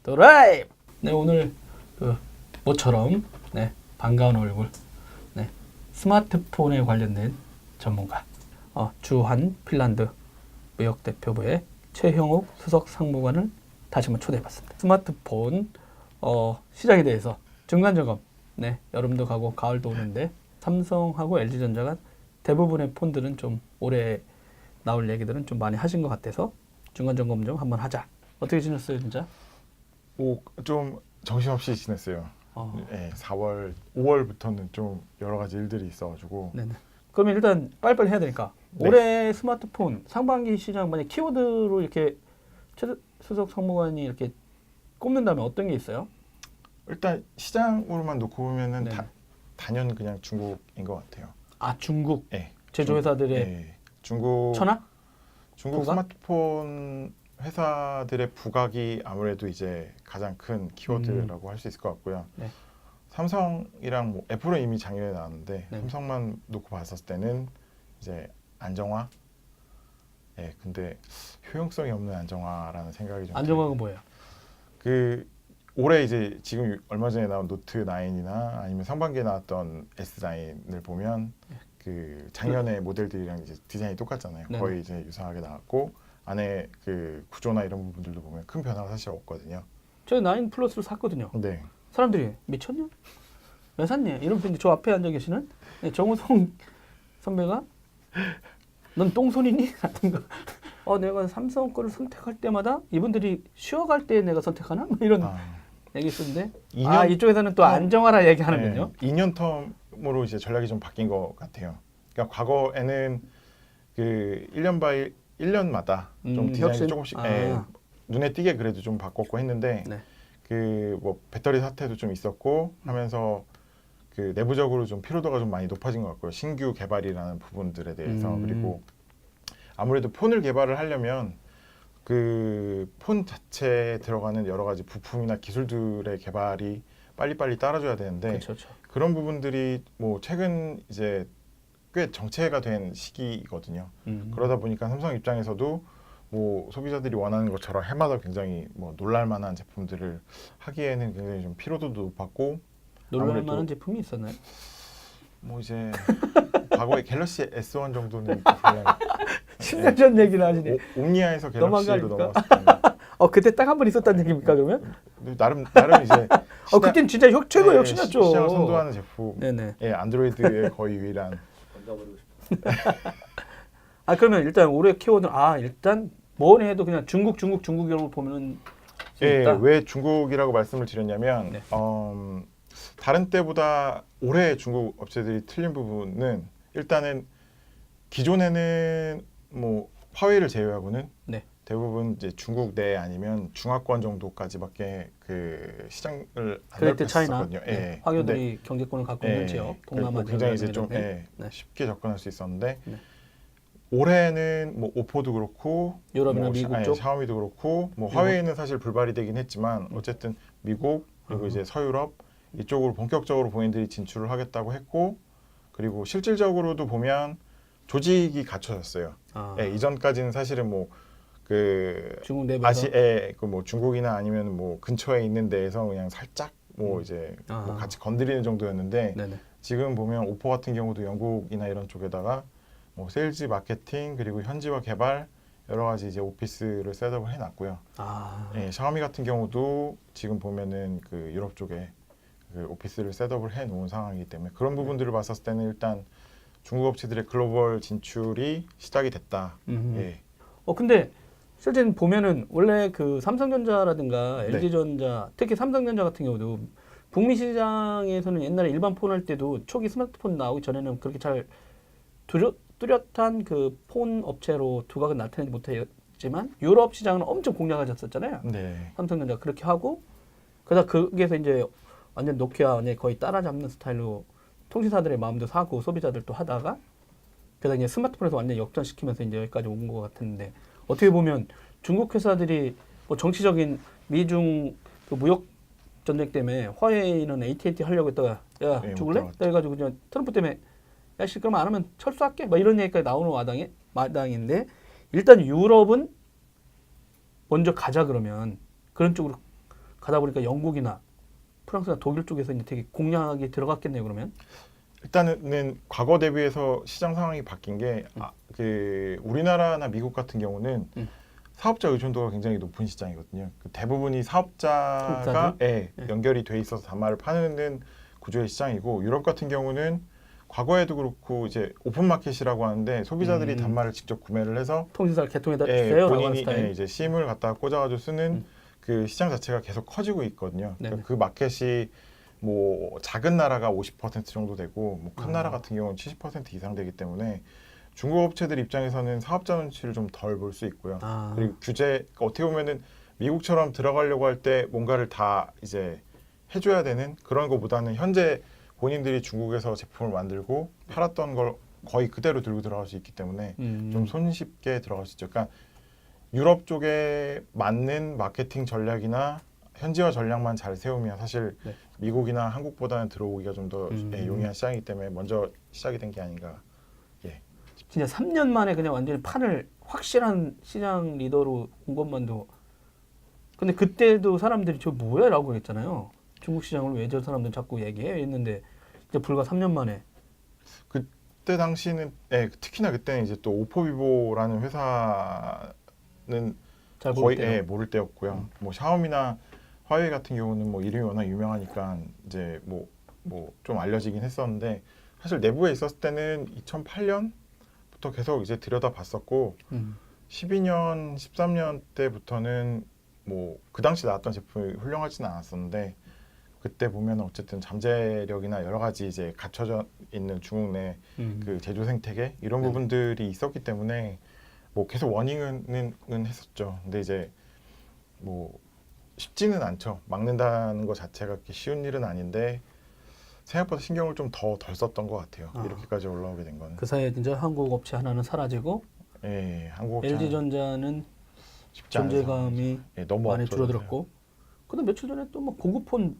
드라이브. 네, 오늘 모처럼 반가운 얼굴, 스마트폰에 관련된 전문가, 주한 핀란드 무역대표부의 최형욱 수석 상무관을 다시 한번 초대해봤습니다. 스마트폰 시장에 대해서 중간점검, 여름도 가고 가을도 오는데 삼성하고 LG전자가 대부분의 폰들은 좀 올해 나올 얘기들은 좀 많이 하신 것 같아서 중간점검 좀 한번 하자. 어떻게 지냈어요, 진짜? 좀 정신없이 지냈어요. 4월, 5월부터는 좀 여러 가지 일들이 있어가지고. 네네. 그러면 일단 빨리빨리 해야 되니까 올해 스마트폰 상반기 시장 만약 키워드로 이렇게 최 수석 상무관이 이렇게 꼽는다면 어떤 게 있어요? 일단 시장으로만 놓고 보면은 단연 그냥 중국인 것 같아요. 중국 네. 제조회사들의 중국 천하? 중국 부각? 스마트폰 회사들의 부각이 아무래도 이제 가장 큰 키워드라고 할 수 있을 것 같고요. 네. 삼성이랑 애플은 이미 작년에 나왔는데 네. 삼성만 놓고 봤을 때는 이제 안정화. 근데 효용성이 없는 안정화라는 생각이 좀 안정화가 뭐예요? 올해 이제 지금 얼마 전에 나온 노트 9이나 아니면 상반기에 나왔던 S9을 보면 작년에 모델들이랑 이제 디자인이 똑같잖아요. 네네. 거의 이제 유사하게 나왔고 안에 구조나 이런 부분들도 보면 큰 변화가 사실 없거든요. 제가 9 플러스를 샀거든요. 네. 사람들이 미쳤냐? 왜 샀냐? 이러면서 이제 저 앞에 앉아 계시는 정우성 선배가 넌 똥손이니? 같은 거. 내가 삼성 거를 선택할 때마다 이분들이 쉬어갈 때 내가 선택하나? 뭐 이런 얘기 있었는데 이쪽에서는 또 안정화라 얘기하는군요. 2년 텀으로 이제 전략이 좀 바뀐 것 같아요. 그러니까 과거에는 1년마다 좀 디자인이 혁신? 조금씩 눈에 띄게 그래도 좀 바꿨고 했는데 배터리 사태도 좀 있었고 하면서 내부적으로 좀 피로도가 좀 많이 높아진 것 같고요. 신규 개발이라는 부분들에 대해서 그리고 아무래도 폰을 개발을 하려면 폰 자체에 들어가는 여러 가지 부품이나 기술들의 개발이 빨리빨리 따라줘야 되는데 그쵸. 그런 부분들이 최근 이제 꽤 정체가 된 시기거든요. 그러다 보니까 삼성 입장에서도 소비자들이 원하는 것처럼 해마다 굉장히 놀랄만한 제품들을 하기에는 굉장히 좀 피로도도 높았고 놀랄만한 제품이 있었나요? 이제 과거에 갤럭시 S1 정도는 그냥 10년 전 얘기를 하시네. 옴니아에서 갤럭시로 넘어가니까. 넘어갔을 때 그때 딱 한 번 있었다는 얘기입니까 그러면? 나름 이제 그땐 진짜 최고 혁신이었죠. 시장을 선도하는 제품. 네네. 안드로이드의 거의 유일한. 그러면 일단 올해 키워드 일단 뭐니 해도 그냥 중국이라고 보면은 왜 중국이라고 말씀을 드렸냐면 다른 때보다 올해 중국 업체들이 틀린 부분은 일단은 기존에는 화웨이를 제외하고는 대부분 이제 중국 내 아니면 중화권 정도까지밖에 시장을 안 넓혔었거든요. 화교들이 경제권을 갖고 있는 지역, 동남아 굉장히 이제 좀 쉽게 접근할 수 있었는데 올해는 올포도 그렇고 유럽이나 미국 쪽, 샤오미도 그렇고 화웨이는 사실 불발이 되긴 했지만 어쨌든 미국 그리고 이제 서유럽 이쪽으로 본격적으로 본인들이 진출을 하겠다고 했고 그리고 실질적으로도 보면 조직이 갖춰졌어요. 이전까지는 사실은 중국 내부에서 중국이나 아니면 근처에 있는 데에서 그냥 살짝 이제 같이 건드리는 정도였는데 지금 보면 오포 같은 경우도 영국이나 이런 쪽에다가 세일즈 마케팅 그리고 현지화 개발 여러 가지 이제 오피스를 셋업을 해놨고요. 샤오미 같은 경우도 지금 보면은 유럽 쪽에 오피스를 셋업을 해놓은 상황이기 때문에 그런 부분들을 봤었을 때는 일단 중국 업체들의 글로벌 진출이 시작이 됐다. 근데 실제는 보면은 원래 삼성전자라든가 LG전자, 특히 삼성전자 같은 경우도 북미 시장에서는 옛날에 일반 폰 할 때도 초기 스마트폰 나오기 전에는 그렇게 잘 뚜렷한 폰 업체로 두각은 나타내지 못했지만 유럽 시장은 엄청 공략하셨었잖아요. 삼성전자 그렇게 하고 그러다 거기에서 이제 완전 노키아 거의 따라잡는 스타일로 통신사들의 마음도 사고 소비자들도 하다가 그러다 이제 스마트폰에서 완전 역전시키면서 이제 여기까지 온 것 같은데 어떻게 보면 중국 회사들이 정치적인 미중 무역 전쟁 때문에 화웨이는 AT&T 하려고 했다가 죽을래? 그래가지고 그냥 트럼프 때문에 야씨 그럼 안 하면 철수할게 이런 얘기까지 나오는 마당인데 일단 유럽은 먼저 가자 그러면 그런 쪽으로 가다 보니까 영국이나 프랑스나 독일 쪽에서 이제 되게 공략이 들어갔겠네요. 그러면. 일단은 과거 대비해서 시장 상황이 바뀐 게 그 우리나라나 미국 같은 경우는 사업자 의존도가 굉장히 높은 시장이거든요. 그 대부분이 사업자가 연결이 돼 있어서 단말을 파는 구조의 시장이고, 유럽 같은 경우는 과거에도 그렇고 이제 오픈마켓이라고 하는데 소비자들이 단말을 직접 구매를 해서 통신사를 개통해다 주세요. 본인이 이제 심을 갖다가 꽂아가지고 쓰는 그 시장 자체가 계속 커지고 있거든요. 그러니까 그 마켓이 뭐 작은 나라가 50% 정도 되고 뭐 큰 나라 같은 경우는 70% 이상 되기 때문에 중국 업체들 입장에서는 사업자 눈치를 좀 덜 볼 수 있고요. 그리고 규제, 그러니까 어떻게 보면은 미국처럼 들어가려고 할 때 뭔가를 다 이제 해줘야 되는 그런 것보다는 현재 본인들이 중국에서 제품을 만들고 팔았던 걸 거의 그대로 들고 들어갈 수 있기 때문에 좀 손쉽게 들어갈 수 있죠. 그러니까 유럽 쪽에 맞는 마케팅 전략이나 현지화 전략만 잘 세우면 사실 미국이나 한국보다는 들어오기가 좀 더 용이한 시장이기 때문에 먼저 시작이 된 게 아닌가. 진짜 3년 만에 그냥 완전히 판을 확실한 시장 리더로 온 것만도. 근데 그때도 사람들이 저 뭐야? 라고 했잖아요. 중국 시장을 왜 저 사람들 자꾸 얘기해? 했는데 이제 불과 3년 만에. 그때 당시는 특히나 그때는 이제 또 오포비보라는 회사는 잘 거의 모를 때였고요. 뭐 샤오미나 화웨이 같은 경우는 뭐 이름이 워낙 유명하니까 이제 뭐 좀 알려지긴 했었는데, 사실 내부에 있었을 때는 2008년부터 계속 이제 들여다봤었고 12년, 13년 때부터는 뭐 그 당시 나왔던 제품이 훌륭하지는 않았었는데, 그때 보면 어쨌든 잠재력이나 여러 가지 이제 갖춰져 있는 중국 내 그 제조 생태계 이런 부분들이 있었기 때문에 뭐 계속 워닝은 했었죠. 근데 이제 뭐 쉽지는 않죠. 막는다는 것 자체가 그렇게 쉬운 일은 아닌데 생각보다 신경을 좀 덜 썼던 것 같아요. 이렇게까지 올라오게 된 거는. 그 사이에 이제 한국 업체 하나는 사라지고, 한국 업체 LG전자는 존재감이 너무 많이 줄어들었고, 근데 며칠 전에 또 뭐 고급폰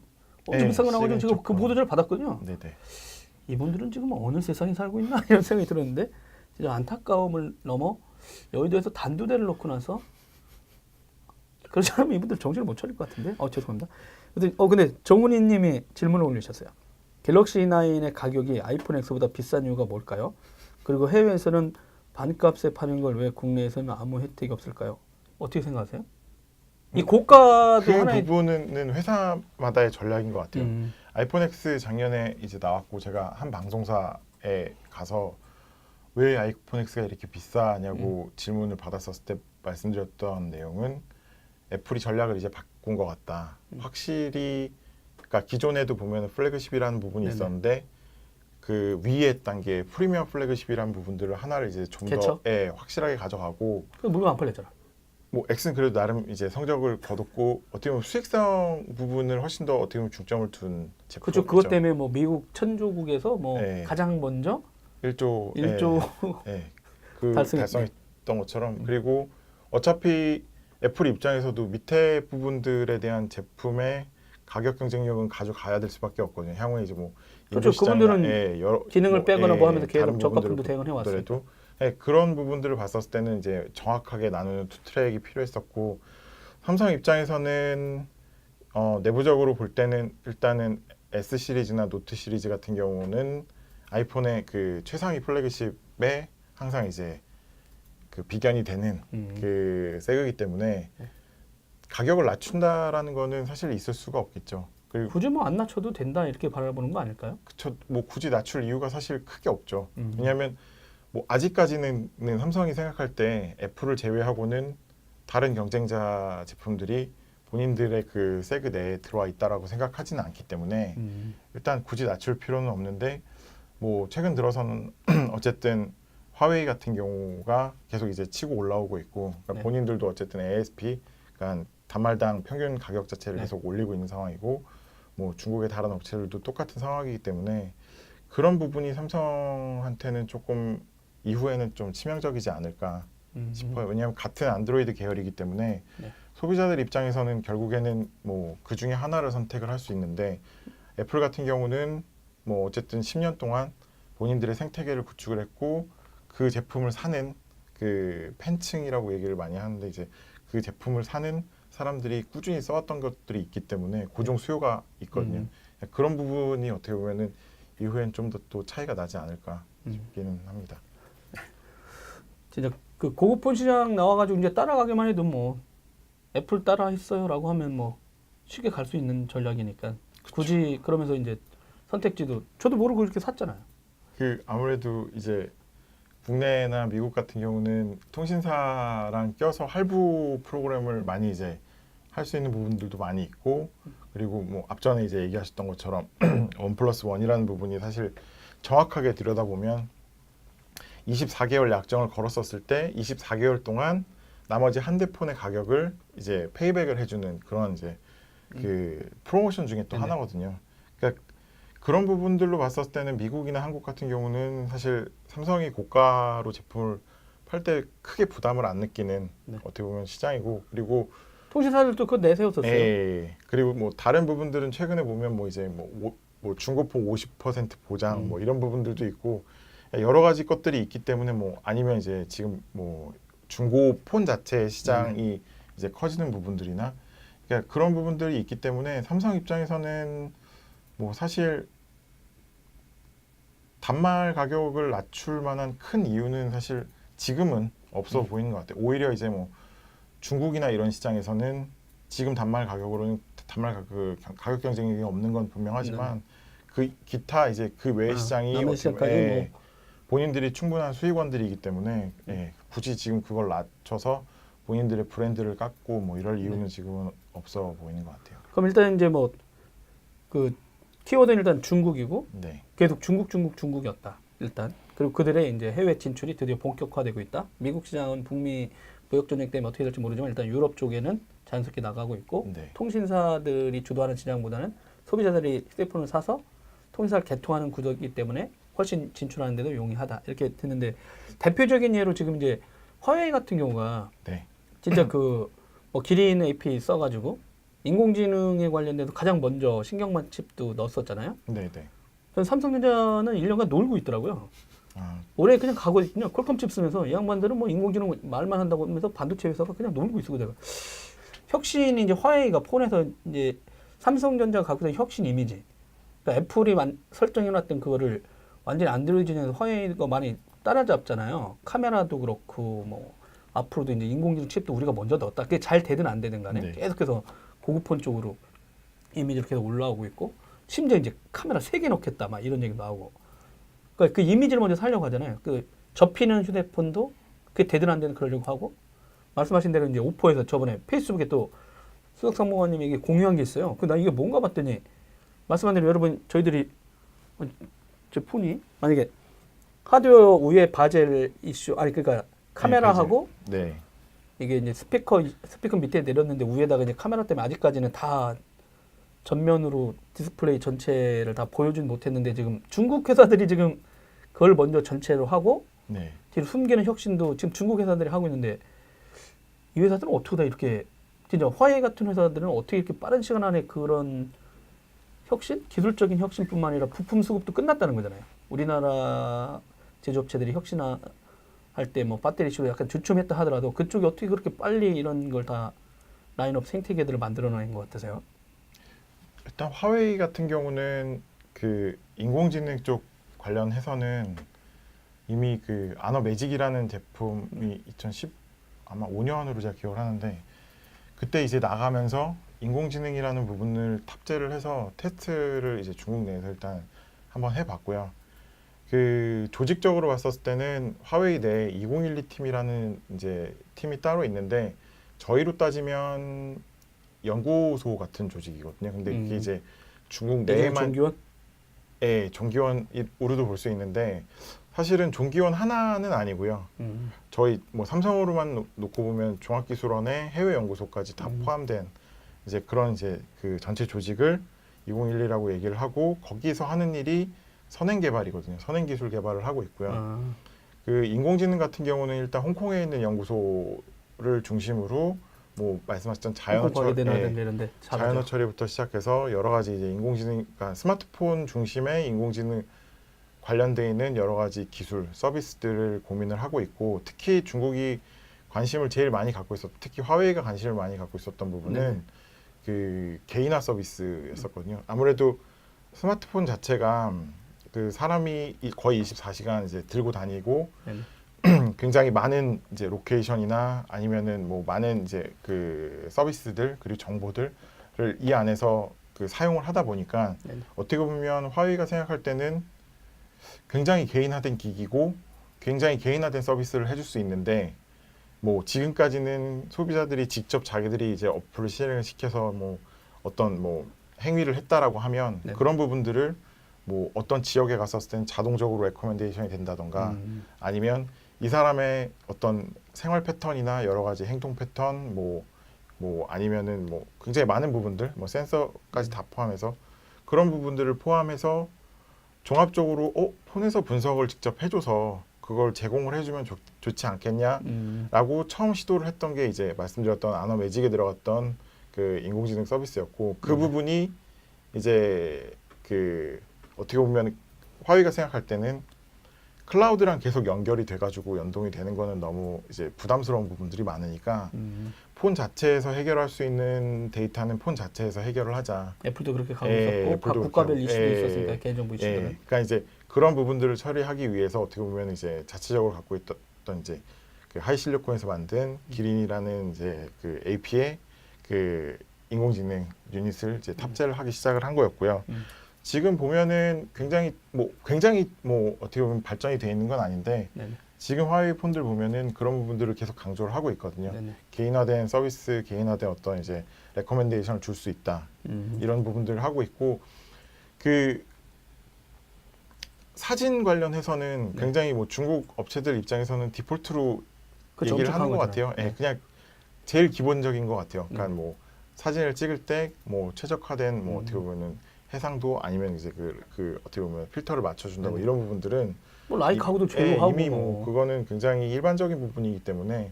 엄청 비싼 거 나와가지고 제가 그 보도자를 받았거든요. 네네. 이분들은 지금 어느 세상에 살고 있나 이런 생각이 들었는데, 진짜 안타까움을 넘어 여의도에서 단두대를 놓고 나서 그렇지 않으면 이분들 정신을 못 차릴 것 같은데. 죄송합니다. 근데 정훈이님이 질문을 올리셨어요. 갤럭시 9의 가격이 아이폰 X보다 비싼 이유가 뭘까요? 그리고 해외에서는 반값에 파는 걸 왜 국내에서는 아무 혜택이 없을까요? 어떻게 생각하세요? 이 고가도 그 하나의 부분은 회사마다의 전략인 것 같아요. 아이폰 X 작년에 이제 나왔고 제가 한 방송사에 가서 왜 아이폰 X가 이렇게 비싸냐고 질문을 받았었을 때 말씀드렸던 내용은 애플이 전략을 이제 바꾼 것 같다. 확실히 그러니까 기존에도 보면 플래그십이라는 부분이 있었는데 그 위에 단계 프리미엄 플래그십이라는 부분들을 하나를 이제 좀 더 확실하게 가져가고. 물건 안 팔렸잖아. 뭐 X는 그래도 나름 이제 성적을 거뒀고 어떻게 보면 수익성 부분을 훨씬 더 어떻게 보면 중점을 둔 제품이죠. 그렇죠. 그것 때문에 뭐 미국 천조국에서 뭐 가장 먼저 1조 그 달성했던 것처럼. 그리고 어차피 애플 입장에서도 밑에 부분들에 대한 제품의 가격 경쟁력은 가져가야 될 수밖에 없거든요. 향후에 이제 뭐 그렇죠. 그분들은 기능을 빼거나 뭐 하면서 계속 저가품도 대응을 해왔어요. 그런 부분들을 봤었을 때는 이제 정확하게 나누는 투 트랙이 필요했었고, 삼성 입장에서는 내부적으로 볼 때는 일단은 S 시리즈나 노트 시리즈 같은 경우는 아이폰의 그 최상위 플래그십에 항상 이제 그 비견이 되는 그 세그이기 때문에 가격을 낮춘다라는 거는 사실 있을 수가 없겠죠. 그리고 굳이 뭐 안 낮춰도 된다 이렇게 바라보는 거 아닐까요? 그쵸. 뭐 굳이 낮출 이유가 사실 크게 없죠. 왜냐하면 뭐 아직까지는 삼성이 생각할 때 애플을 제외하고는 다른 경쟁자 제품들이 본인들의 그 세그 내에 들어와 있다라고 생각하지는 않기 때문에 일단 굳이 낮출 필요는 없는데, 뭐 최근 들어서는 어쨌든 화웨이 같은 경우가 계속 이제 치고 올라오고 있고, 그러니까 본인들도 어쨌든 ASP, 그러니까 단말당 평균 가격 자체를 계속 올리고 있는 상황이고, 뭐 중국의 다른 업체들도 똑같은 상황이기 때문에 그런 부분이 삼성한테는 조금 이후에는 좀 치명적이지 않을까 싶어요. 왜냐하면 같은 안드로이드 계열이기 때문에 소비자들 입장에서는 결국에는 뭐 그 중에 하나를 선택을 할 수 있는데, 애플 같은 경우는 뭐 어쨌든 10년 동안 본인들의 생태계를 구축을 했고 그 제품을 사는 그 팬층이라고 얘기를 많이 하는데, 이제 그 제품을 사는 사람들이 꾸준히 써왔던 것들이 있기 때문에 고정 수요가 있거든요. 그런 부분이 어떻게 보면은 이후엔 좀 더 또 차이가 나지 않을까 싶기는 합니다. 진짜 그 고급폰 시장 나와가지고 이제 따라가기만 해도 뭐 애플 따라 했어요라고 하면 뭐 쉽게 갈 수 있는 전략이니까 굳이 그러면서 이제 선택지도 저도 모르고 이렇게 샀잖아요. 그 아무래도 이제 국내나 미국 같은 경우는 통신사랑 껴서 할부 프로그램을 많이 이제 할 수 있는 부분들도 많이 있고 그리고 뭐 앞전에 이제 얘기하셨던 것처럼 1+1이라는 부분이 사실 정확하게 들여다보면 24개월 약정을 걸었었을 때 24개월 동안 나머지 한 대 폰의 가격을 이제 페이백을 해주는 그런 이제 그 프로모션 중에 또 하나거든요. 그러니까 그런 부분들로 봤을 때는 미국이나 한국 같은 경우는 사실 삼성이 고가로 제품을 팔 때 크게 부담을 안 느끼는 어떻게 보면 시장이고 그리고 통신사들도 그거 내세웠었어요. 그리고 뭐 다른 부분들은 최근에 보면 뭐 이제 뭐 중고폰 50% 보장 뭐 이런 부분들도 있고 여러 가지 것들이 있기 때문에 뭐 아니면 이제 지금 뭐 중고폰 자체 시장이 이제 커지는 부분들이나 그러니까 그런 부분들이 있기 때문에 삼성 입장에서는 뭐 사실 단말 가격을 낮출 만한 큰 이유는 사실 지금은 없어 보이는 것 같아요. 오히려 이제 뭐 중국이나 이런 시장에서는 지금 단말 가격으로는 가격 경쟁력이 없는 건 분명하지만 그 기타 이제 그 외의 시장이 뭐 본인들이 충분한 수익원들이기 때문에 굳이 지금 그걸 낮춰서 본인들의 브랜드를 깎고 뭐 이럴 이유는 지금은 없어 보이는 것 같아요. 그럼 일단 이제 뭐 그 키워드는 일단 중국이고 계속 중국이었다 일단. 그리고 그들의 이제 해외 진출이 드디어 본격화되고 있다. 미국 시장은 북미 무역 전쟁 때문에 어떻게 될지 모르지만 일단 유럽 쪽에는 자연스럽게 나가고 있고 통신사들이 주도하는 시장보다는 소비자들이 휴대폰을 사서 통신사를 개통하는 구조이기 때문에 훨씬 진출하는 데도 용이하다 이렇게 듣는데 대표적인 예로 지금 이제 화웨이 같은 경우가 진짜 그 뭐 기린 API 써가지고 인공지능에 관련돼서 가장 먼저 신경만 칩도 넣었었잖아요. 전 삼성전자는 1년간 놀고 있더라고요. 올해 그냥 가고 그냥 퀄컴 칩 쓰면서 이 양반들은 뭐 인공지능 말만 한다고 하면서 반도체 회사가 그냥 놀고 있어. 내가 혁신이 이제 화웨이가 폰에서 이제 삼성전자가 갖고 있는 혁신 이미지, 그러니까 애플이 설정해놨던 그거를 완전히 안드로이드에서 화웨이가 많이 따라잡잖아요. 카메라도 그렇고 뭐 앞으로도 이제 인공지능 칩도 우리가 먼저 넣었다. 그게 잘 되든 안 되든 간에 계속해서 고급폰 쪽으로 이미지로 계속 올라오고 있고 심지어 이제 카메라 3개 넣겠다 막 이런 얘기도 나오고. 그러니까 그 이미지를 먼저 살려고 하잖아요. 그 접히는 휴대폰도 그게 되든 안 되든 그러려고 하고 말씀하신 대로 이제 오포에서 저번에 페이스북에 또 수석상무관님이 이게 공유한 게 있어요. 나 이게 뭔가 봤더니 말씀한 대로 여러분 저희들이 제 폰이 만약에 하드웨어 위에 바젤 이슈 그러니까 카메라하고 이게 이제 스피커 밑에 내렸는데 위에다가 이제 카메라 때문에 아직까지는 다 전면으로 디스플레이 전체를 다 보여주진 못했는데 지금 중국 회사들이 지금 그걸 먼저 전체로 하고 뒤로 숨기는 혁신도 지금 중국 회사들이 하고 있는데 이 회사들은 어떻게 다 이렇게 진짜 화웨이 같은 회사들은 어떻게 이렇게 빠른 시간 안에 그런 혁신? 기술적인 혁신뿐만 아니라 부품 수급도 끝났다는 거잖아요. 우리나라 제조업체들이 혁신할 때 뭐 배터리 이슈로 약간 주춤했다 하더라도 그쪽이 어떻게 그렇게 빨리 이런 걸 다 라인업 생태계들을 만들어내는 것 같으세요? 일단 화웨이 같은 경우는 그 인공지능 쪽 관련해서는 이미 그 아너 매직이라는 제품이 2010 아마 5년으로 제가 기억을 하는데 그때 이제 나가면서 인공지능이라는 부분을 탑재를 해서 테스트를 이제 중국 내에서 일단 한번 해봤고요. 그 조직적으로 봤었을 때는 화웨이 내 2012 팀이라는 이제 팀이 따로 있는데 저희로 따지면 연구소 같은 조직이거든요. 근데 이게 이제 중국 내에만 종기원? 종기원으로도 볼 수 있는데 사실은 종기원 하나는 아니고요. 저희 뭐 삼성으로만 놓고 보면 종합기술원의 해외 연구소까지 다 포함된 이제 그런 이제 그 전체 조직을 2012라고 얘기를 하고 거기서 하는 일이 선행 개발이거든요. 선행 기술 개발을 하고 있고요. 그 인공지능 같은 경우는 일단 홍콩에 있는 연구소를 중심으로 뭐 말씀하셨던 자연어 처리부터 시작해서 여러 가지 이제 인공지능, 그러니까 스마트폰 중심의 인공지능 관련돼 있는 여러 가지 기술, 서비스들을 고민을 하고 있고 특히 중국이 관심을 제일 많이 갖고 있었, 특히 화웨이가 관심을 많이 갖고 있었던 부분은 그 개인화 서비스였었거든요. 아무래도 스마트폰 자체가 그 사람이 거의 24시간 이제 들고 다니고 굉장히 많은 이제 로케이션이나 아니면은 뭐 많은 이제 그 서비스들 그리고 정보들을 이 안에서 그 사용을 하다 보니까 어떻게 보면 화웨이가 생각할 때는 굉장히 개인화된 기기고 굉장히 개인화된 서비스를 해줄 수 있는데 뭐 지금까지는 소비자들이 직접 자기들이 이제 어플을 실행을 시켜서 뭐 어떤 뭐 행위를 했다라고 하면 그런 부분들을 뭐 어떤 지역에 갔었을 때는 자동적으로 레코멘데이션이 된다던가 아니면 이 사람의 어떤 생활 패턴이나 여러 가지 행동 패턴 뭐 아니면은 뭐 굉장히 많은 부분들 뭐 센서까지 다 포함해서 그런 부분들을 포함해서 종합적으로 폰에서 분석을 직접 해줘서 그걸 제공을 해주면 좋지 않겠냐라고 처음 시도를 했던 게 이제 말씀드렸던 아너 매직에 들어갔던 그 인공지능 서비스였고 그 부분이 이제 그 어떻게 보면 화웨이가 생각할 때는 클라우드랑 계속 연결이 돼가지고 연동이 되는 거는 너무 이제 부담스러운 부분들이 많으니까 폰 자체에서 해결할 수 있는 데이터는 폰 자체에서 해결을 하자. 애플도 그렇게 가고 있었고 각 국가별 이슈도 있었으니까 개인정보 이슈들은. 그러니까 이제 그런 부분들을 처리하기 위해서 어떻게 보면 이제 자체적으로 갖고 있던 이제 그 하이실리콘에서 만든 기린이라는 이제 그 AP의 그 인공지능 유닛을 이제 탑재를 하기 시작을 한 거였고요. 지금 보면은 굉장히 뭐 어떻게 보면 발전이 돼 있는 건 아닌데 지금 화웨이 폰들 보면은 그런 부분들을 계속 강조를 하고 있거든요. 개인화된 서비스, 개인화된 어떤 이제 레코멘데이션을 줄 수 있다. 이런 부분들을 하고 있고 그 사진 관련해서는 굉장히 뭐 중국 업체들 입장에서는 디폴트로 얘기를 하는 것 같아요. 그냥 제일 기본적인 것 같아요. 그러니까 뭐 사진을 찍을 때 뭐 최적화된 뭐 어떻게 보면은 해상도 아니면 이제 그 어떻게 보면 필터를 맞춰준다 뭐 이런 부분들은 뭐 라이카하고도 조율하고 이미 뭐 그거는 굉장히 일반적인 부분이기 때문에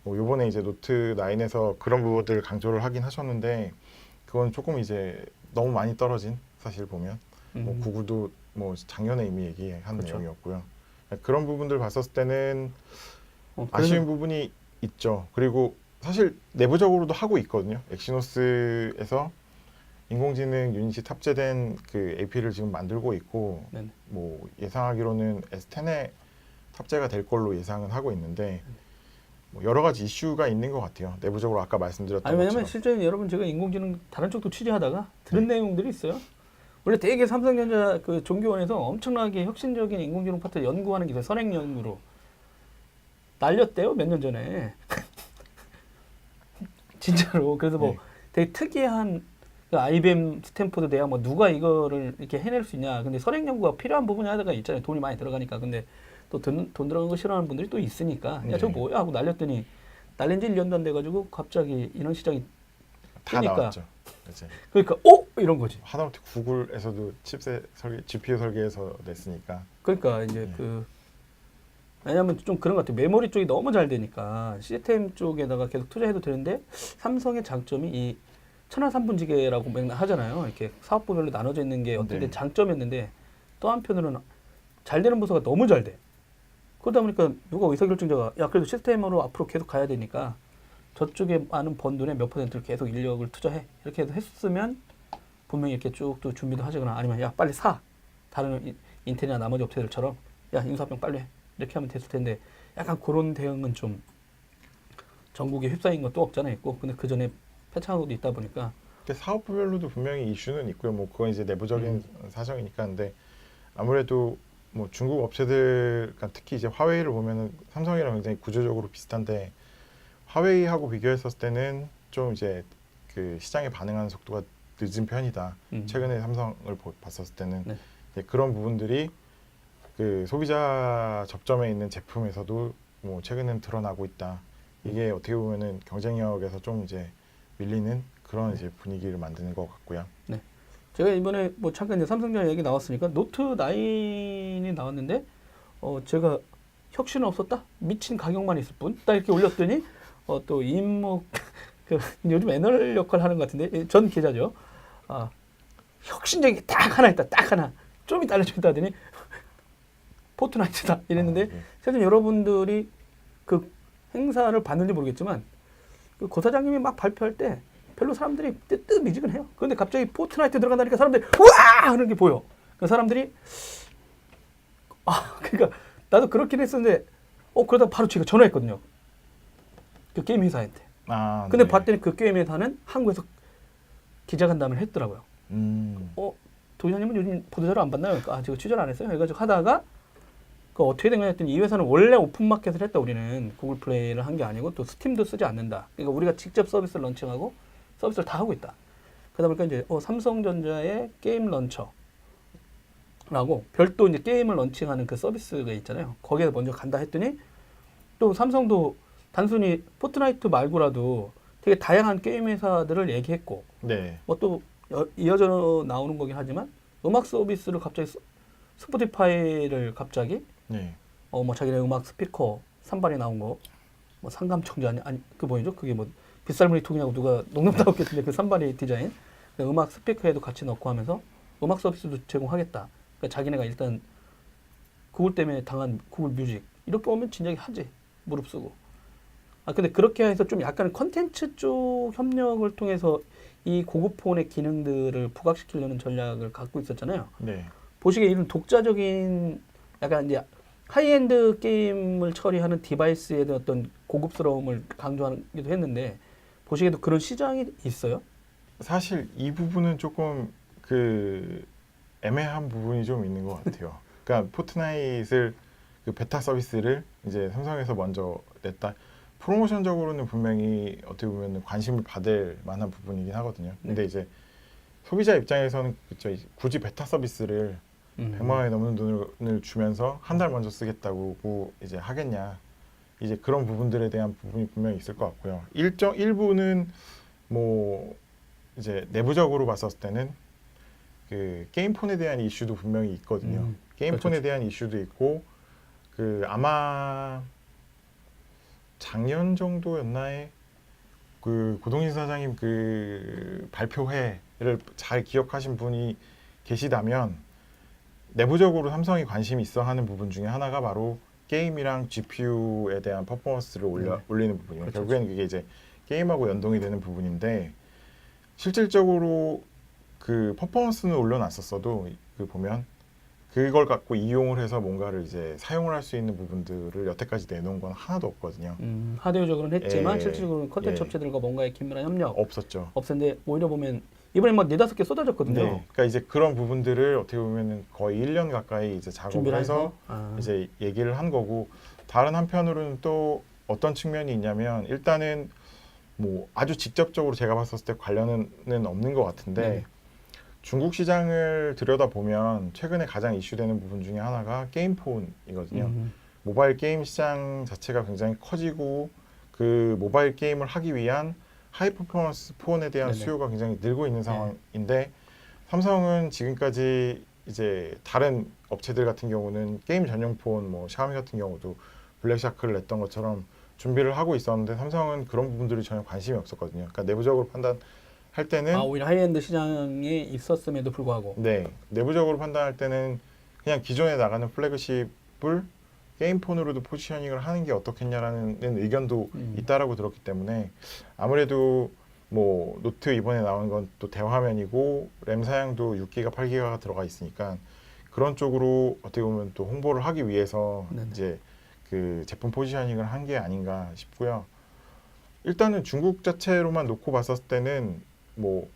뭐 요번에 이제 노트 9에서 그런 부분들을 강조를 하긴 하셨는데 그건 조금 이제 너무 많이 떨어진 사실 보면 뭐 구글도 뭐 작년에 이미 얘기한 내용이었고요. 그런 부분들 봤었을 때는 아쉬운 부분이 있죠. 그리고 사실 내부적으로도 하고 있거든요. 엑시노스에서 인공지능 유닛이 탑재된 그 AP를 지금 만들고 있고 뭐 예상하기로는 S10에 탑재가 될 걸로 예상은 하고 있는데 뭐 여러 가지 이슈가 있는 것 같아요. 내부적으로 아까 말씀드렸던 것처럼. 왜냐면 실제 여러분 제가 인공지능 다른 쪽도 취재하다가 들은 내용들이 있어요. 원래 되게 삼성전자 그 종교원에서 엄청나게 혁신적인 인공지능 파트 연구하는 기술 선행연구로 날렸대요 몇 년 전에. 진짜로. 그래서 뭐 되게 특이한 IBM, 스탠포드 대학 뭐 누가 이거를 이렇게 해낼 수 있냐. 근데 선행 연구가 필요한 부분이 하나가 있잖아요. 돈이 많이 들어가니까. 근데 또 돈 들어간 거 싫어하는 분들이 또 있으니까. 야, 저거 뭐야 하고 날렸더니 날린 지 1년도 안 돼가지고 갑자기 이런 시장이 다 뜨니까. 나왔죠. 그치. 그러니까 이런 거지. 하다못해 구글에서도 칩셋 설계, GPU 설계해서 냈으니까. 그러니까 이제 왜냐면 좀 그런 것 같아요. 메모리 쪽이 너무 잘 되니까 시스템 쪽에다가 계속 투자해도 되는데 삼성의 장점이 이 천하 삼분지계라고 맨날 하잖아요. 이렇게 사업부별로 나눠져 있는 게 어떤 때 장점이었는데 또 한편으로는 잘 되는 부서가 너무 잘 돼. 그러다 보니까 누가 의사결정자가 야 그래도 시스템으로 앞으로 계속 가야 되니까 저쪽에 많은 번 돈의 몇 %를 계속 인력을 투자해. 이렇게 해서 했으면 분명히 이렇게 쭉 또 준비도 하시거나 아니면 야 빨리 사. 다른 인텔이나 나머지 업체들처럼 야 인수합병 빨리 해. 이렇게 하면 됐을 텐데 약간 그런 대응은 좀 전국에 휩싸인 것도 없잖아 있고 근데 그 전에 패착한 것도 있다 보니까 사업부별로도 분명히 이슈는 있고요. 뭐 그건 이제 내부적인 사정이니까 근데 아무래도 뭐 중국 업체들 그러니까 특히 이제 화웨이를 보면은 삼성이랑 굉장히 구조적으로 비슷한데 화웨이하고 비교했었을 때는 좀 이제 그 시장에 반응하는 속도가 늦은 편이다. 최근에 삼성을 봤었을 때는 이제 그런 부분들이 그 소비자 접점에 있는 제품에서도 뭐 최근엔 드러나고 있다. 이게 어떻게 보면은 경쟁력에서 좀 이제 밀리는 그런 이제 분위기를 만드는 것 같고요. 네. 제가 이번에 뭐 잠깐 이제 삼성전자 얘기 나왔으니까 노트 9이 나왔는데 제가 혁신은 없었다. 미친 가격만 있을 뿐. 딱 이렇게 올렸더니 또 임목 그 요즘 애널 역할 하는 것 같은데 전 기자죠. 혁신적인 게 딱 하나 있다. 딱 하나. 좀 이따 알려주겠다 하더니 포트나이트다 이랬는데 사실 여러분들이 그 행사를 봤는지 모르겠지만 그 고사장님이 막 발표할 때 별로 사람들이 뜨미지근해요. 그런데 갑자기 포트나이트 들어간다니까 사람들이 우와 하는 게 보여. 그 사람들이 그러니까 나도 그렇긴 했었는데 그러다 바로 제가 전화했거든요. 그 게임 회사한테. 근데 네. 봤더니 그 게임 회사는 한국에서 기자간담회를 했더라고요. 도지사님은 요즘 보도자료 안 받나요? 그러니까 제가 취재를 안 했어요. 그래가지고 하다가 그 어떻게 된 거냐 했더니 이 회사는 원래 오픈마켓을 했다. 우리는 구글 플레이를 한 게 아니고 또 스팀도 쓰지 않는다. 그러니까 우리가 직접 서비스를 런칭하고 서비스를 다 하고 있다. 그러다 보니까 이제 삼성전자의 게임 런처라고 별도 이제 게임을 런칭하는 그 서비스가 있잖아요. 거기에 먼저 간다 했더니 또 삼성도 단순히 포트나이트 말고라도 되게 다양한 게임 회사들을 얘기했고 네. 뭐 또 이어져 나오는 거긴 하지만 음악 서비스를 갑자기 스포티파이를 갑자기 네. 뭐 자기네 음악 스피커 산발이 나온 거 뭐 상감청자 아니 그 뭐죠? 그게 뭐 빗살무늬 통이라고 누가 농담 나왔겠는데 그 산발이 디자인 음악 스피커에도 같이 넣고 하면서 음악 서비스도 제공하겠다. 그러니까 자기네가 일단 구글 때문에 당한 구글 뮤직 이렇게 오면 진작에 하지 무릅쓰고. 근데 그렇게 해서 좀 약간 컨텐츠 쪽 협력을 통해서 이 고급 폰의 기능들을 부각시키려는 전략을 갖고 있었잖아요. 네. 보시기에 이런 독자적인 약간 이제 하이엔드 게임을 처리하는 디바이스에 대한 어떤 고급스러움을 강조하기도 했는데 보시기에도 그런 시장이 있어요? 사실 이 부분은 조금 애매한 부분이 좀 있는 것 같아요. 그러니까 포트나잇을 그 베타 서비스를 이제 삼성에서 먼저 냈다. 프로모션적으로는 분명히 어떻게 보면 관심을 받을 만한 부분이긴 하거든요. 근데 이제 소비자 입장에서는 그쵸, 굳이 베타 서비스를 100만 원이 넘는 돈을 주면서 한 달 먼저 쓰겠다고 이제 하겠냐. 이제 그런 부분들에 대한 부분이 분명히 있을 것 같고요. 일부는 뭐 이제 내부적으로 봤었을 때는 그 게임폰에 대한 이슈도 분명히 있거든요. 게임폰에 대한 이슈도 있고 아마 작년 정도였나에 그 고동진 사장님 그 발표회를 잘 기억하신 분이 계시다면 내부적으로 삼성이 관심이 있어 하는 부분 중에 하나가 바로 게임이랑 GPU에 대한 퍼포먼스를 올리는 부분이에요. 그렇죠. 결국에는 그게 이제 게임하고 연동이 되는 부분인데 실질적으로 그 퍼포먼스는 올려놨었어도 보면 그걸 갖고 이용을 해서 뭔가를 이제 사용을 할 수 있는 부분들을 여태까지 내놓은 건 하나도 없거든요. 하드웨어적으로는 했지만 실질적으로는 컨텐츠 업체들과 뭔가의 긴밀한 협력 없었는데 오히려 보면 이번에 뭐 4-5개 쏟아졌거든요. 네. 그러니까 이제 그런 부분들을 어떻게 보면은 거의 1년 가까이 이제 작업을 해서 이제 얘기를 한 거고 다른 한편으로는 또 어떤 측면이 있냐면 일단은 뭐 아주 직접적으로 제가 봤었을 때 관련은 없는 것 같은데 중국 시장을 들여다보면 최근에 가장 이슈되는 부분 중에 하나가 게임폰이거든요. 모바일 게임 시장 자체가 굉장히 커지고 그 모바일 게임을 하기 위한 하이 퍼포먼스 폰에 대한 수요가 굉장히 늘고 있는 상황인데 삼성은 지금까지 이제 다른 업체들 같은 경우는 게임 전용 폰, 뭐 샤오미 같은 경우도 블랙샤크를 냈던 것처럼 준비를 하고 있었는데 삼성은 그런 부분들이 전혀 관심이 없었거든요. 그러니까 내부적으로 판단할 때는 오히려 하이엔드 시장에 있었음에도 불구하고 내부적으로 판단할 때는 그냥 기존에 나가는 플래그십을 게임폰으로도 포지셔닝을 하는 게 어떻겠냐라는 의견도 있다라고 들었기 때문에 아무래도 뭐 노트 이번에 나온 건 또 대화면이고 램 사양도 6기가 8기가가 들어가 있으니까 그런 쪽으로 어떻게 보면 또 홍보를 하기 위해서 이제 그 제품 포지셔닝을 한 게 아닌가 싶고요. 일단은 중국 자체로만 놓고 봤었을 때는 뭐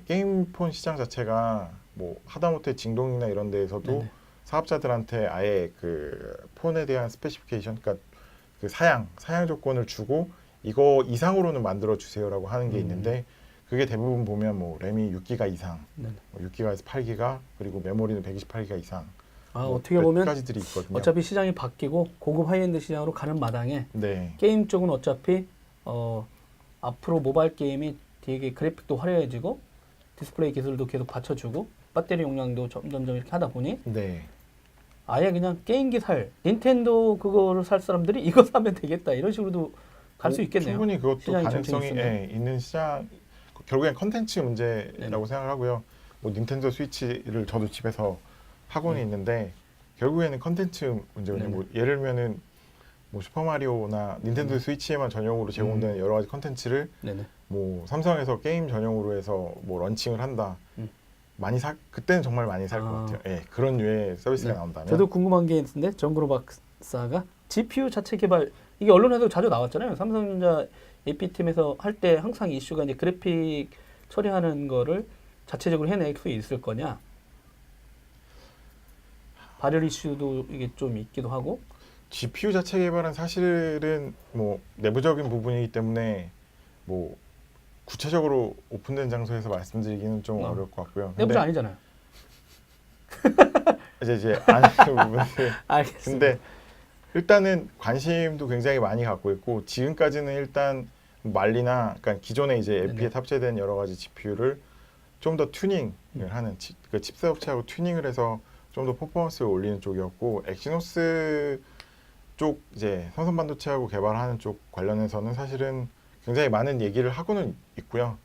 게임폰 시장 자체가 뭐 하다못해 징동이나 이런 데에서도 사업자들한테 아예 그 폰에 대한 스페시피케이션, 그러니까 그 사양 조건을 주고 이거 이상으로는 만들어 주세요라고 하는 게 있는데 그게 대부분 보면 뭐 램이 6기가 이상, 뭐 6기가에서 8기가 그리고 메모리는 128기가 이상. 뭐 어떻게 보면 가지들이 있거든요. 어차피 시장이 바뀌고 고급 하이엔드 시장으로 가는 마당에 게임 쪽은 어차피 앞으로 모바일 게임이 되게 그래픽도 화려해지고 디스플레이 기술도 계속 받쳐주고 배터리 용량도 점점 이렇게 하다 보니 아예 그냥 게임기 닌텐도 그거를 살 사람들이 이거 사면 되겠다 이런 식으로도 갈 수 있겠네요. 충분히 그것도 가능성이 있는 시장. 결국엔 컨텐츠 문제라고 생각을 하고요. 뭐 닌텐도 스위치를 저도 집에서 하고는 있는데 결국에는 컨텐츠 문제거든요. 뭐 예를 들면은 뭐 슈퍼마리오나 닌텐도 스위치에만 전용으로 제공되는 여러 가지 컨텐츠를 뭐 삼성에서 게임 전용으로 해서 뭐 런칭을 한다. 많이 그때는 정말 많이 살 것 같아요. 예, 그런 류의 서비스가 나온다면. 저도 궁금한 게 있는데 정근호 박사가 GPU 자체 개발 이게 언론에도 자주 나왔잖아요. 삼성전자 AP팀에서 할 때 항상 이슈가 이제 그래픽 처리하는 거를 자체적으로 해낼 수 있을 거냐. 발열 이슈도 이게 좀 있기도 하고. GPU 자체 개발은 사실은 뭐 내부적인 부분이기 때문에 뭐 구체적으로 오픈된 장소에서 말씀드리기는 좀 어려울 것 같고요. 내부자 아니잖아요. 이제 아는 부분들. 알겠습니다. 근데 일단은 관심도 굉장히 많이 갖고 있고 지금까지는 일단 말리나 그러니까 기존에 이제 AP에 탑재된 여러 가지 GPU를 좀 더 튜닝을 하는 그 칩셋 업체하고 튜닝을 해서 좀 더 퍼포먼스를 올리는 쪽이었고 엑시노스 쪽 이제 삼성 반도체하고 개발하는 쪽 관련해서는 사실은 굉장히 많은 얘기를 하고는 있고요.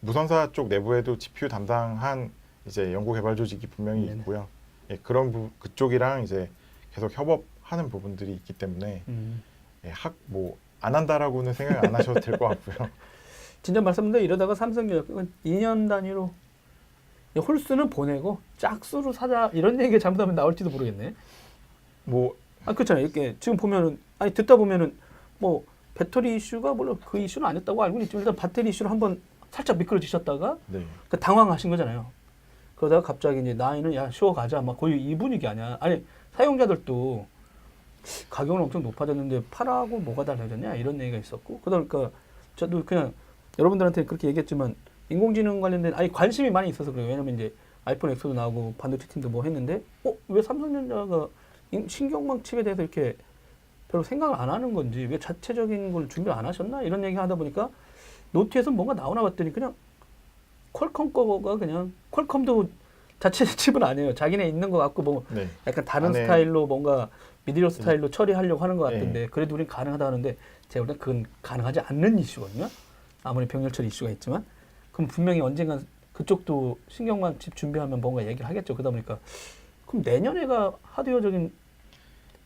무선사 쪽 내부에도 GPU 담당한 이제 연구 개발 조직이 분명히 있고요. 예, 그런 그쪽이랑 이제 계속 협업하는 부분들이 있기 때문에 예, 뭐 안 한다라고는 생각 안 하셔도 될 것 같고요. 진짜 말씀드린 이러다가 삼성전자 2년 단위로 홀수는 보내고 짝수로 사자 이런 얘기가 잘못하면 나올지도 모르겠네. 뭐 그렇잖아요. 이렇게 지금 보면은 아니 듣다 보면은 뭐 배터리 이슈가 물론 그 이슈는 아니었다고 알고 있지만 일단 배터리 이슈를 한번 살짝 미끄러지셨다가 그러니까 당황하신 거잖아요. 그러다가 갑자기 이제 나이는 야 쉬어가자 막 거의 이 분위기 아니야. 아니 사용자들도 가격은 엄청 높아졌는데 팔하고 뭐가 달라졌냐 이런 얘기가 있었고 그러니까 저도 그냥 여러분들한테 그렇게 얘기했지만 인공지능 관련된 아니 관심이 많이 있어서 그래요. 왜냐면 이제 아이폰 X도 나오고 반도체 팀도 뭐 했는데 왜 삼성전자가 신경망 칩에 대해서 이렇게 별로 생각을 안 하는 건지 왜 자체적인 걸 준비 안 하셨나 이런 얘기 하다 보니까 노트에서 뭔가 나오나 봤더니 그냥 퀄컴 거가 그냥 퀄컴도 자체 칩은 아니에요. 자기네 있는 것 같고 뭐 약간 다른 스타일로 뭔가 미디어 스타일로 처리하려고 하는 것 같은데 그래도 우린 가능하다 하는데 제가 볼 때 그건 가능하지 않는 이슈거든요. 아무리 병렬 처리 이슈가 있지만 그럼 분명히 언젠간 그쪽도 신경망 칩 준비하면 뭔가 얘기를 하겠죠. 그러다 보니까 그럼 내년에가 하드웨어적인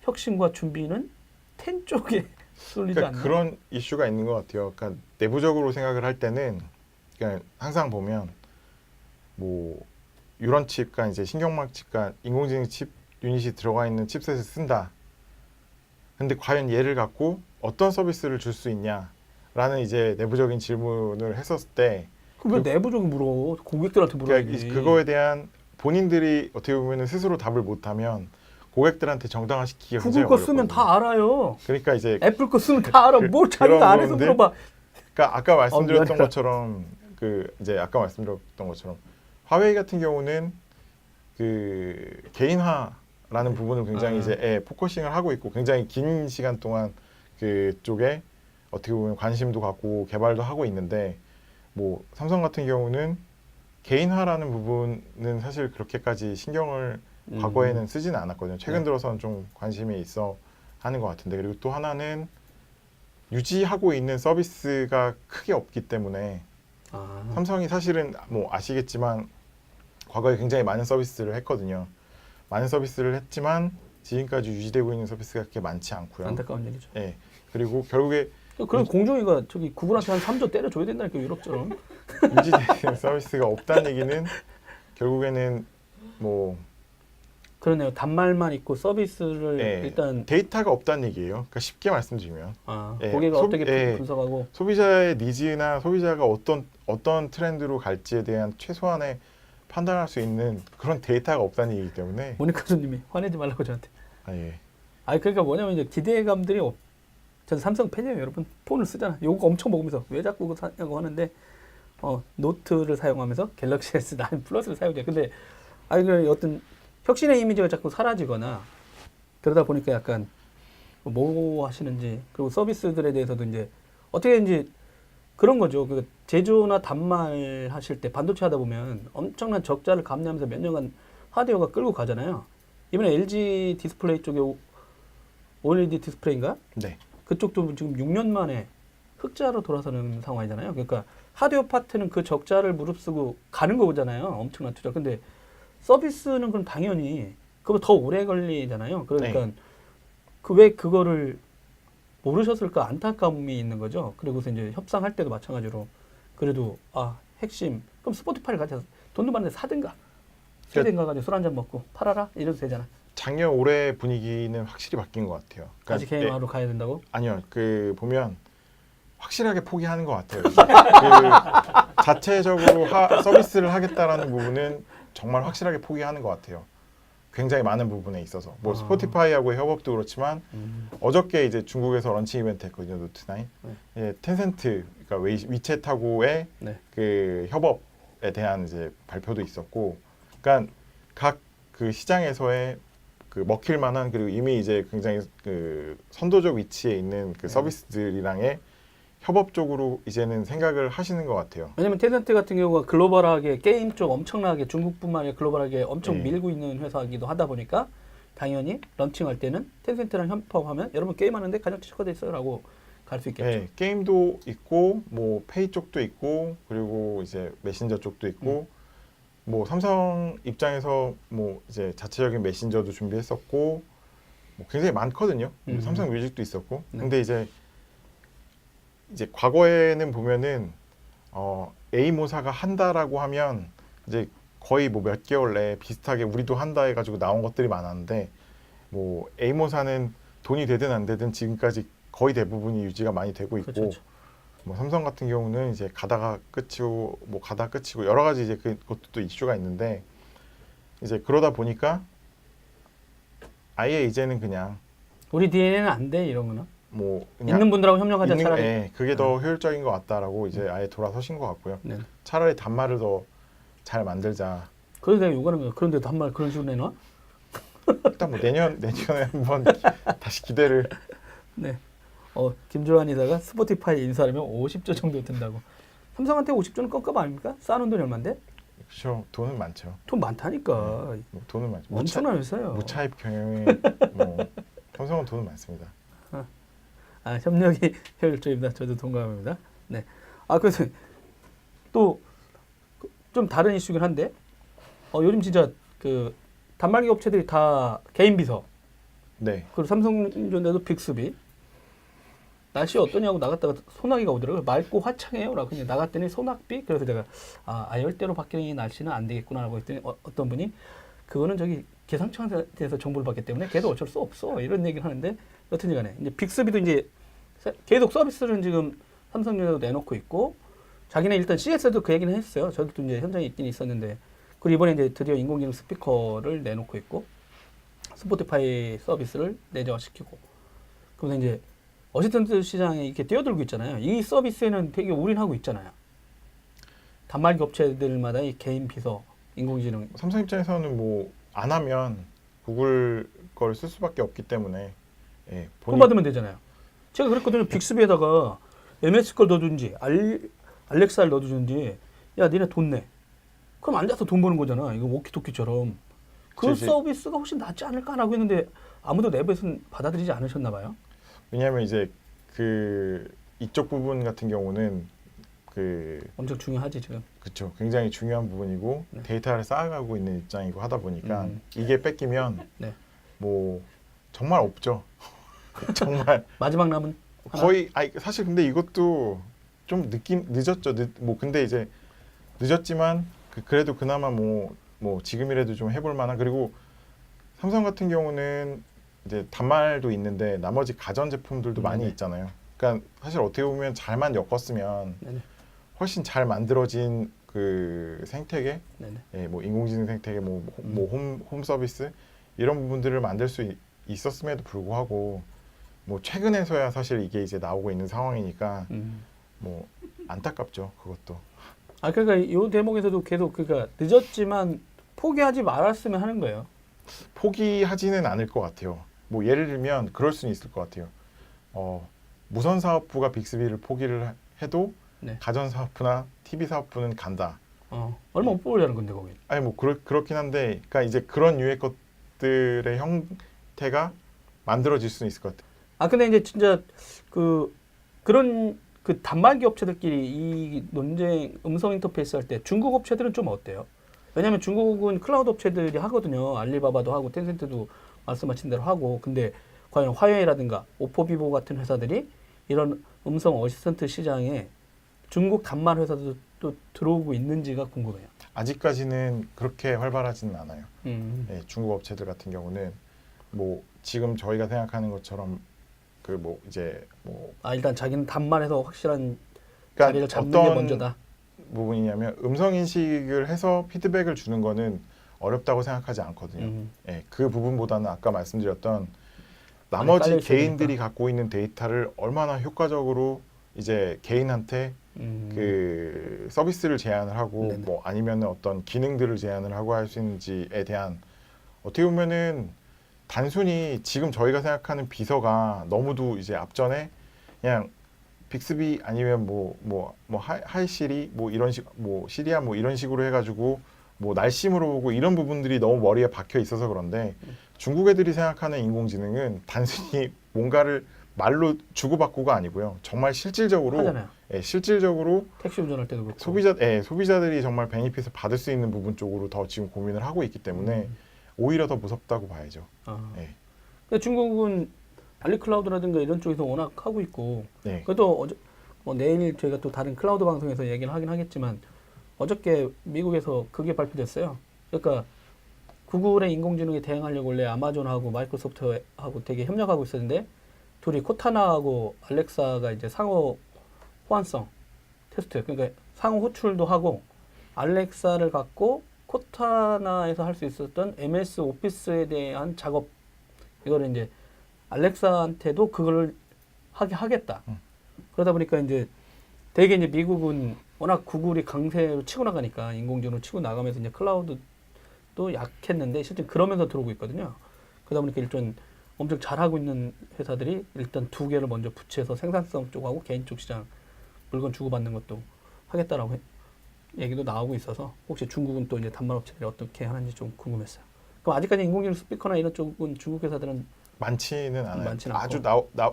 혁신과 준비는 10 쪽에 쏠리지 않나? 그런 이슈가 있는 것 같아요. 그러니까 내부적으로 생각을 할 때는 그러니까 항상 보면 뭐 유런 칩과 이제 신경망 칩과 인공지능 칩 유닛이 들어가 있는 칩셋을 쓴다. 근데 과연 얘를 갖고 어떤 서비스를 줄 수 있냐라는 이제 내부적인 질문을 했었을 때 왜 내부적으로 물어? 고객들한테 물어야지. 그러니까 그거에 대한 본인들이 어떻게 보면 스스로 답을 못하면 고객들한테 정당화시키기가 굉장히 구글 거 어렵거든요. 쓰면 다 알아요. 그러니까 이제 애플 거 쓰면 다 알아. 뭘 자기가 안 해서 물어봐. 그러니까 아까 말씀드렸던 것처럼 이제 아까 말씀드렸던 것처럼 화웨이 같은 경우는 그 개인화라는 부분을 굉장히 이제 포커싱을 하고 있고 굉장히 긴 시간 동안 그쪽에 어떻게 보면 관심도 갖고 개발도 하고 있는데 뭐 삼성 같은 경우는 개인화라는 부분은 사실 그렇게까지 신경을 과거에는 쓰지는 않았거든요. 최근 들어서는 좀 관심이 있어 하는 것 같은데 그리고 또 하나는 유지하고 있는 서비스가 크게 없기 때문에 삼성이 사실은 뭐 아시겠지만 과거에 굉장히 많은 서비스를 했거든요. 많은 서비스를 했지만 지금까지 유지되고 있는 서비스가 그렇게 많지 않고요. 안타까운 얘기죠. 네. 그리고 결국에 그럼 공정위가 저기 구글한테 한 3조 때려줘야 된다니까 유럽처럼. 유지되는 서비스가 없다는 얘기는 결국에는 뭐 그러네요. 단말만 있고 서비스를 일단 데이터가 없다는 얘기예요. 그러니까 쉽게 말씀드리면 고객이 어떻게 분석하고 소비자의 니즈나 소비자가 어떤 트렌드로 갈지에 대한 최소한의 판단할 수 있는 그런 데이터가 없다는 얘기이기 때문에 모니카 손님이 화내지 말라고 저한테. 그러니까 뭐냐면 이제 기대감들이 전 삼성 팬이에요. 여러분 폰을 쓰잖아. 요거 엄청 먹으면서 왜 자꾸 그거 사냐고 하는데 노트를 사용하면서 갤럭시 S9 플러스를 사용해요. 근데 어떤 혁신의 이미지가 자꾸 사라지거나 그러다 보니까 약간 뭐 하시는지 그리고 서비스들에 대해서도 이제 어떻게 이제 그런 거죠. 그 제조나 단말 하실 때 반도체 하다 보면 엄청난 적자를 감내하면서 몇 년간 하드웨어가 끌고 가잖아요. 이번에 LG 디스플레이 쪽에 OLED 디스플레이인가? 네. 그쪽도 지금 6년 만에 흑자로 돌아서는 상황이잖아요. 그러니까 하드웨어 파트는 그 적자를 무릅쓰고 가는 거잖아요. 엄청난 투자. 근데 서비스는 그럼 당연히 그거 더 오래 걸리잖아요. 그러니까 왜 그거를 모르셨을까 안타까움이 있는 거죠. 그리고서 이제 협상할 때도 마찬가지로 그래도 핵심 그럼 스포티파이를 가져서 돈도 많은데 사든가 스웨덴 가가지고 술 한잔 먹고 팔아라 이래도 되잖아. 작년 올해 분위기는 확실히 바뀐 것 같아요. 그러니까 다시 개인화로 가야 된다고? 아니요, 보면 확실하게 포기하는 것 같아요. 그 자체적으로 서비스를 하겠다라는 부분은 정말 확실하게 포기하는 것 같아요. 굉장히 많은 부분에 있어서 뭐 스포티파이하고의 협업도 그렇지만 어저께 이제 중국에서 런칭 이벤트 했거든요, 노트9. 예, 텐센트 그러니까 위챗하고의 네. 그 협업에 대한 이제 발표도 있었고, 그러니까 각 그 시장에서의 그 먹힐 만한 그리고 이미 이제 굉장히 그 선도적 위치에 있는 그 서비스들이랑의 협업적으로 이제는 생각을 하시는 것 같아요. 왜냐면 텐센트 같은 경우가 글로벌하게 게임 쪽 엄청나게 중국뿐만 아니라 글로벌하게 엄청 밀고 있는 회사이기도 하다 보니까 당연히 런칭할 때는 텐센트랑 협업하면 여러분 게임하는데 가장 최적화돼 있어요라고 갈 수 있겠죠. 네, 게임도 있고 뭐 페이 쪽도 있고 그리고 이제 메신저 쪽도 있고 뭐 삼성 입장에서 뭐 이제 자체적인 메신저도 준비했었고 뭐 굉장히 많거든요. 삼성 뮤직도 있었고. 근데 이제 과거에는 보면은 A모사가 한다라고 하면 이제 거의 뭐 몇 개월 내에 비슷하게 우리도 한다 해가지고 나온 것들이 많았는데, 뭐 A모사는 돈이 되든 안 되든 지금까지 거의 대부분이 유지가 많이 되고 있고, 그렇죠. 뭐 삼성 같은 경우는 이제 가다가 끝이고 뭐 가다 끝이고 여러 가지 이제 그것도 또 이슈가 있는데, 이제 그러다 보니까 아예 이제는 그냥 우리 DNA는 안 돼 이런 거는. 뭐 그냥 있는 분들하고 협력하자 차라리. 네, 그게 더 효율적인 것 같다라고 이제 아예 돌아서신 것 같고요. 네. 차라리 단말을 더 잘 만들자. 그래서 내가 요구하는 거야. 그런데도 한 말 그런 식으로 내놔? 일단 뭐 내년에 한번 다시 기대를. 네. 김조한 이사가 스포티파이 인수하려면 50조 정도 든다고. 삼성한테 50조는 껌껌 아닙니까? 쌓아놓은 돈이 얼만데? 그렇죠. 돈은 많죠. 돈 많다니까. 네, 뭐 돈은 많죠. 엄청난 회사예요. 무차입 경영에 뭐 삼성은 돈은 많습니다. 협력이 효율적입니다. 저도 동감합니다. 네. 그래서 또 좀 다른 이슈긴 한데, 요즘 진짜 그 단말기 업체들이 다 개인 비서. 네. 그리고 삼성전자도 빅스비. 날씨 어떠냐고 나갔다가 소나기가 오더라고요. 맑고 화창해요라고 그냥 나갔더니 소낙비. 그래서 제가 아열대로 바뀌는 이 날씨는 안 되겠구나라고 했더니 어떤 분이 그거는 저기 기상청에서 정보를 받기 때문에 걔도 어쩔 수 없어 이런 얘기를 하는데, 여튼지 간에 이제 빅스비도 이제 계속 서비스를 지금 삼성전자도 내놓고 있고, 자기네 일단 CS도 그 얘기는 했어요. 저도 이제 현장에 있긴 있었는데, 그리고 이번에 이제 드디어 인공지능 스피커를 내놓고 있고, 스포티파이 서비스를 내재화시키고, 그래서 이제 어시스턴트 시장에 이렇게 뛰어들고 있잖아요. 이 서비스에는 되게 올인하고 있잖아요. 단말기 업체들마다 이 개인 비서, 인공지능. 삼성 입장에서는 뭐 안 하면 구글 걸 쓸 수밖에 없기 때문에 돈 받으면 되잖아요. 제가 그랬거든요. 빅스비에다가 MS 걸 넣어주든지 알렉사를 넣어주든지, 야 니네 돈 내. 그럼 앉아서 돈 버는 거잖아. 이거 워키토키처럼. 그 서비스가 훨씬 낫지 않을까라고 했는데 아무도 내부에서는 받아들이지 않으셨나 봐요. 왜냐하면 이제 이쪽 부분 같은 경우는 엄청 중요하지 지금. 그렇죠. 굉장히 중요한 부분이고 네. 데이터를 쌓아가고 있는 입장이고 하다 보니까 이게 뺏기면 네. 뭐 정말 없죠. 정말 마지막 남은 거의 사실 근데 이것도 좀 늦었죠. 뭐 근데 이제 늦었지만 그래도 그나마 뭐 지금이라도 좀 해볼 만한. 그리고 삼성 같은 경우는 이제 단말도 있는데 나머지 가전 제품들도 많이 있잖아요. 그러니까 사실 어떻게 보면 잘만 엮었으면 네네. 훨씬 잘 만들어진 그 생태계, 네네. 뭐 인공지능 생태계, 홈 서비스 이런 부분들을 만들 수 있었음에도 불구하고 뭐 최근에서야 사실 이게 이제 나오고 있는 상황이니까 뭐 안타깝죠, 그것도. 그러니까 이 대목에서도 계속 그러니까 늦었지만 포기하지 말았으면 하는 거예요. 포기하지는 않을 것 같아요. 뭐 예를 들면 그럴 수는 있을 것 같아요. 무선 사업부가 빅스비를 포기를 해도 네. 가전 사업부나 TV 사업부는 간다. 얼마 못 보려는 건데 거기. 아니 뭐 그렇긴 한데, 그러니까 이제 그런 유의 것들의 형태가 만들어질 수는 있을 것 같아요. 근데 이제 진짜 그런 단말기 업체들끼리 이 논쟁 음성 인터페이스 할 때 중국 업체들은 좀 어때요? 왜냐하면 중국은 클라우드 업체들이 하거든요. 알리바바도 하고 텐센트도 말씀하신 대로 하고. 근데 과연 화웨이라든가 오포 비보 같은 회사들이 이런 음성 어시스턴트 시장에 중국 단말 회사도 또 들어오고 있는지가 궁금해요. 아직까지는 그렇게 활발하지는 않아요. 예, 중국 업체들 같은 경우는 뭐 지금 저희가 생각하는 것처럼 그 뭐 이제 뭐 일단 자기는 단말에서 확실한 그러니까 자리를 잡는 게 먼저다. 부분이냐면 음성 인식을 해서 피드백을 주는 거는 어렵다고 생각하지 않거든요. 예, 그 부분보다는 아까 말씀드렸던 나머지 개인들이 갖고 있는 데이터를 얼마나 효과적으로 이제 개인한테 그 서비스를 제안을 하고 네네. 뭐 아니면 어떤 기능들을 제안을 하고 할 수 있는지에 대한 어떻게 보면은 단순히 지금 저희가 생각하는 비서가 너무도 이제 앞전에 그냥 빅스비 아니면 하이 시리 뭐 이런 식 뭐 시리아 뭐 이런 식으로 해가지고 뭐 날씨 물어보고 이런 부분들이 너무 머리에 박혀 있어서 그런데 중국 애들이 생각하는 인공지능은 단순히 뭔가를 말로 주고받고가 아니고요. 정말 실질적으로 하잖아요. 예, 실질적으로 택시 운전할 때도 그렇고. 소비자들이 정말 베니핏을 받을 수 있는 부분 쪽으로 더 지금 고민을 하고 있기 때문에 오히려 더 무섭다고 봐야죠. 예. 근데 중국은 알리클라우드라든가 이런 쪽에서 워낙 하고 있고 네. 그래도 내일 저희가 또 다른 클라우드 방송에서 얘기를 하긴 하겠지만 어저께 미국에서 그게 발표됐어요. 그러니까 구글의 인공지능에 대응하려고 원래 아마존하고 마이크로소프트하고 되게 협력하고 있었는데 둘이 코타나하고 알렉사가 이제 상호 호환성 테스트, 그러니까 상호 호출도 하고 알렉사를 갖고 코타나에서 할 수 있었던 MS 오피스에 대한 작업 이거를 이제 알렉사한테도 그걸 하게 하겠다. 그러다 보니까 이제 되게 이제 미국은 워낙 구글이 강세로 치고 나가니까 인공지능으로 치고 나가면서 이제 클라우드도 약했는데 실제 그러면서 들어오고 있거든요. 그러다 보니까 일단 엄청 잘하고 있는 회사들이 일단 두 개를 먼저 붙여서 생산성 쪽하고 개인 쪽 시장 물건 주고받는 것도 하겠다라고 얘기도 나오고 있어서 혹시 중국은 또 이제 단말 업체들이 어떻게 하는지 좀 궁금했어요. 그럼 아직까지 인공지능 스피커나 이런 쪽은 중국 회사들은 많지는 않아요. 많지는 아주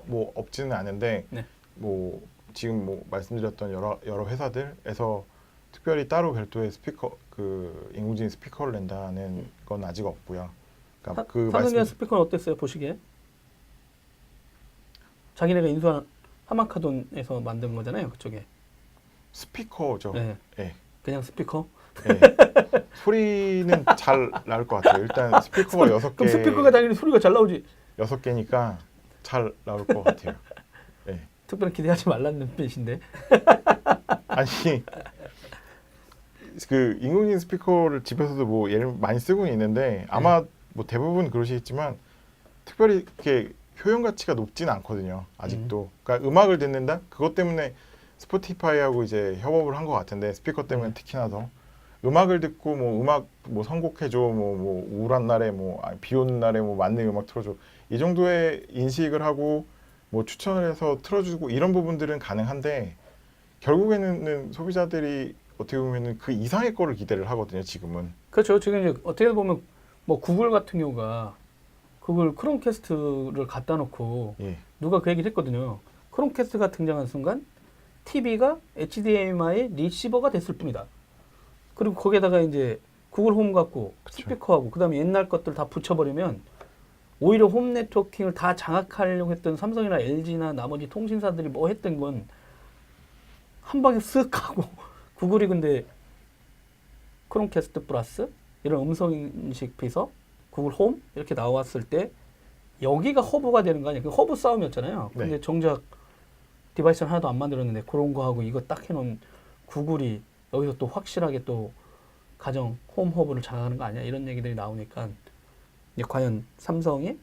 뭐 없지는 않은데 네. 뭐 지금 뭐 말씀드렸던 여러 회사들에서 특별히 따로 별도의 스피커 그 인공지능 스피커를 낸다는 건 아직 없고요. 그러니까 삼성전자 스피커는 어땠어요 보시기에? 자기네가 인수한 하마카돈에서 만든 거잖아요 그쪽에. 스피커죠. 네. 네. 그냥 스피커? 네. 소리는 잘 나올 것 같아요. 일단 스피커가 6개. 그럼 스피커가 당연히 소리가 잘 나오지. 6개니까 잘 나올 것 같아요. 네. 특별히 기대하지 말라는 뜻인데. 아니 그 인공지능 스피커를 집에서도 뭐 예를 많이 쓰고 있는데 아마 뭐 대부분 그러시겠지만 특별히 이렇게 효용 가치가 높지는 않거든요. 아직도. 그러니까 음악을 듣는다? 그것 때문에 스포티파이하고 이제 협업을 한 것 같은데 스피커 때문에 특히나 더 음악을 듣고 뭐 음악 뭐 선곡해줘 뭐 우울한 날에 비 오는 날에 뭐 맞는 음악 틀어줘 이 정도의 인식을 하고 뭐 추천을 해서 틀어주고 이런 부분들은 가능한데 결국에는 소비자들이 어떻게 보면은 그 이상의 거를 기대를 하거든요. 지금은. 그렇죠. 지금 이제 어떻게 보면 뭐 구글 같은 경우가 구글 크롬캐스트를 갖다 놓고 예. 누가 그 얘기를 했거든요. 크롬캐스트가 등장한 순간 TV가 HDMI 리시버가 됐을 뿐이다. 그리고 거기에다가 이제 구글 홈 갖고 그쵸. 스피커하고 그다음에 옛날 것들 다 붙여버리면 오히려 홈 네트워킹을 다 장악하려고 했던 삼성이나 LG나 나머지 통신사들이 뭐 했던 건 한 방에 쓱 하고 구글이 근데 크롬캐스트 플러스 이런 음성인식 비서 구글 홈 이렇게 나왔을 때 여기가 허브가 되는 거 아니에요? 그 허브 싸움이었잖아요. 근데 네. 정작 디바이스는 하나도 안 만들었는데 그런 거 하고 이거 딱 해놓은 구글이 여기서 또 확실하게 또 가정 홈 허브를 장악하는 거 아니야? 이런 얘기들이 나오니까 이제 과연 삼성이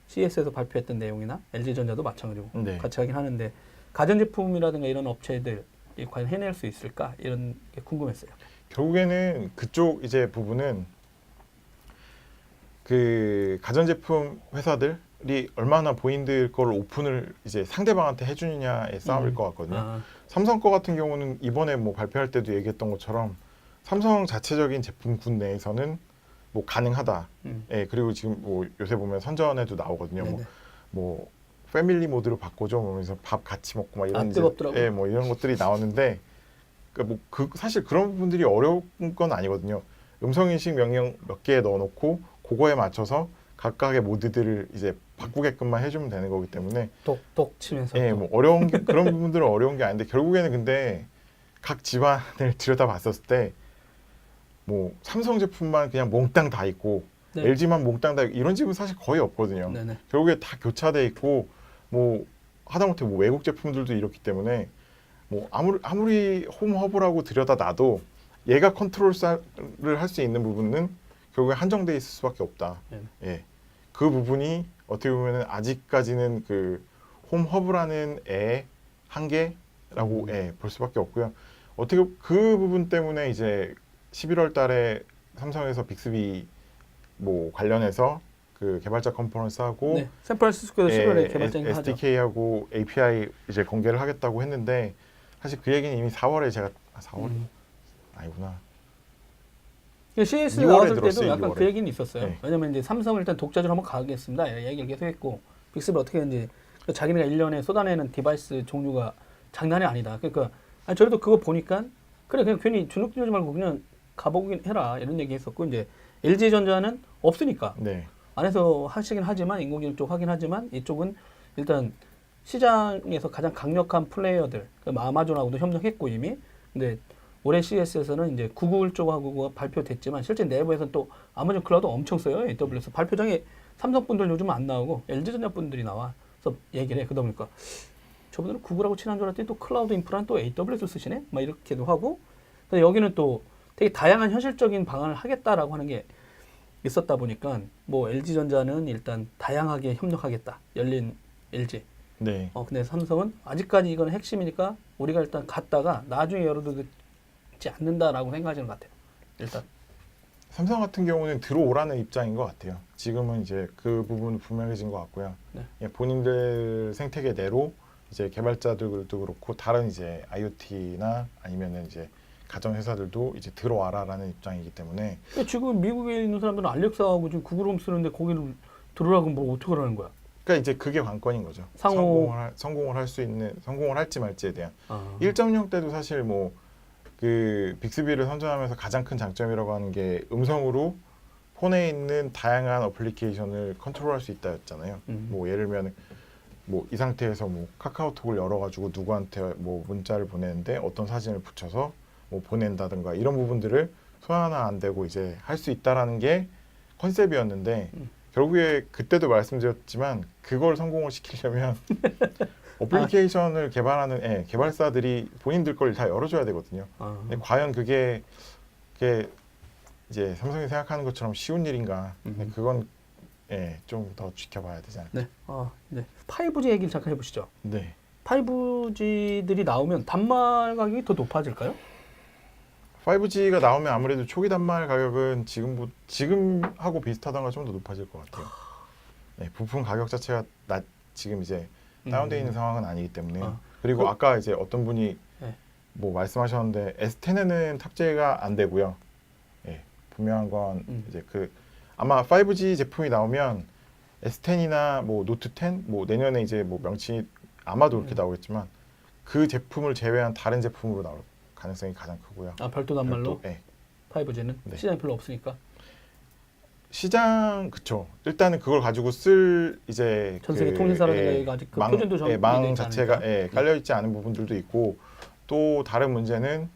CES에서 발표했던 내용이나 LG전자도 마찬가지고 네. 같이 하긴 하는데 가전제품이라든가 이런 업체들이 과연 해낼 수 있을까? 이런 게 궁금했어요. 결국에는 그쪽 이제 부분은 그 가전제품 회사들이 얼마나 본인들 거를 오픈을 이제 상대방한테 해주느냐의 싸움일 것 같거든요. 삼성 거 같은 경우는 이번에 뭐 발표할 때도 얘기했던 것처럼 삼성 자체적인 제품군 내에서는 뭐 가능하다. 예, 그리고 지금 뭐 요새 보면 선전에도 나오거든요. 뭐 패밀리 모드로 바꿔줘, 그러면서 밥 같이 먹고 막 이런 뜨겁더라고요. 예, 뭐 이런 것들이 나오는데, 그러니까 뭐 사실 그런 부분들이 어려운 건 아니거든요. 음성 인식 명령 몇 개 넣어놓고 그거에 맞춰서 각각의 모드들을 이제 바꾸게끔만 해주면 되는 거기 때문에 똑똑 치면서 예, 뭐 어려운 게 그런 부분들은 어려운 게 아닌데 결국에는 근데 각 집안을 들여다봤었을 때 뭐 삼성 제품만 그냥 몽땅 다 있고 네. LG만 몽땅 다 있고 이런 집은 사실 거의 없거든요. 네네. 결국에 다 교차돼 있고 뭐 하다못해 뭐 외국 제품들도 이렇기 때문에 뭐 아무리 홈허브라고 들여다놔도 얘가 컨트롤을 할 수 있는 부분은 결국에 한정돼 있을 수밖에 없다. 네네. 예, 그 부분이 어떻게 보면은 아직까지는 그 홈허브라는 애의 한계라고 예, 볼 수밖에 없고요. 어떻게 그 부분 때문에 이제 11월 달에 삼성에서 빅스비 뭐 관련해서 그 개발자 컨퍼런스 하고 네. 샌프란시스코에서 11월에 개발자인 거 하죠. SDK하고 API 이제 공개를 하겠다고 했는데 사실 그 얘기는 이미 4월에 제가 4월 아니구나. CS 2월에 나왔을 때도 들었어요, 약간 2월에. 그 얘기는 있었어요. 네. 왜냐면 이제 삼성을 일단 독자적으로 한번 가겠습니다. 이런 얘기를 계속 했고 빅스비 어떻게 했는지 자기네가 1년에 쏟아내는 디바이스 종류가 장난이 아니다. 그러니까 아니, 저희도 그거 보니까 그래 그냥 괜히 주눅 들지 말고 그냥 가보긴 해라 이런 얘기 했었고 이제 LG전자는 없으니까 네. 안에서 하시긴 하지만 인공지능 쪽 하긴 하지만 이쪽은 일단 시장에서 가장 강력한 플레이어들 아마존하고도 협력했고 이미 근데 올해 CES에서는 이제 구글 쪽하고 발표됐지만 실제 내부에서는 또 아마존 클라우드 엄청 써요. AWS 발표장에 삼성 분들 요즘 안 나오고 LG전자 분들이 나와. 그래서 얘기를 해. 그러다 보니까 저분들은 구글하고 친한 줄 알았더니 또 클라우드 인프라는 또 AWS 쓰시네? 막 이렇게도 하고 근데 여기는 또 되게 다양한 현실적인 방안을 하겠다라고 하는 게 있었다 보니까 뭐 LG전자는 일단 다양하게 협력하겠다. 열린 LG. 네. 근데 삼성은 아직까지 이건 핵심이니까 우리가 일단 갔다가 나중에 열어두지 않는다라고 생각하시는 것 같아요. 일단. 삼성 같은 경우는 들어오라는 입장인 것 같아요. 지금은 이제 그 부분은 분명해진 것 같고요. 네. 예, 본인들 생태계 내로 이제 개발자들도 그렇고 다른 이제 IoT나 아니면은 이제 가전 회사들도 이제 들어와라라는 입장이기 때문에 지금 미국에 있는 사람들은 알렉사하고 지금 구글홈 쓰는데 거기를 들어라고 뭐 어떻게 하라는 거야? 그러니까 이제 그게 관건인 거죠. 상호 성공을 할 수 있는 성공을 할지 말지에 대한 1.0 1.0 때도 사실 뭐 그 빅스비를 선전하면서 가장 큰 장점이라고 하는 게 음성으로 폰에 있는 다양한 어플리케이션을 컨트롤할 수 있다였잖아요. 뭐 예를 들면 뭐 이 상태에서 뭐 카카오톡을 열어가지고 누구한테 뭐 문자를 보내는데 어떤 사진을 붙여서 뭐 보낸다든가 이런 부분들을 손 하나 안 대고 이제 할 수 있다라는 게 컨셉이었는데 결국에 그때도 말씀드렸지만 그걸 성공을 시키려면 어플리케이션을 개발하는 개발사들이 본인들 걸 다 열어줘야 되거든요. 근데 과연 그게 이제 삼성이 생각하는 것처럼 쉬운 일인가? 그건 좀 더 지켜봐야 되지 않을까. 네. 네. 5G 얘기를 잠깐 해보시죠. 네. 5G들이 나오면 단말 가격이 더 높아질까요? 5G가 나오면 아무래도 초기 단말 가격은 지금하고 비슷하던가 좀 더 높아질 것 같아요. 네, 부품 가격 자체가 지금 이제 다운되어 있는 상황은 아니기 때문에 그리고 아까 이제 어떤 분이 네. 뭐 말씀하셨는데 S10에는 탑재가 안 되고요. 예, 분명한 건 이제 아마 5G 제품이 나오면 S10이나 뭐 노트 10, 뭐 내년에 이제 뭐 명칭이 아마도 그렇게 나오겠지만 그 제품을 제외한 다른 제품으로 나올 가능성이 가장 크고요. 별도 단말로? 네. 5G는 네. 시장이 별로 없으니까. 그쵸. 일단은 그걸 가지고 쓸 이제 전 세계 통신사라든가 아직 그 표준도 망 자체가 깔려 있지 않은 부분들도 있고 또 다른 문제는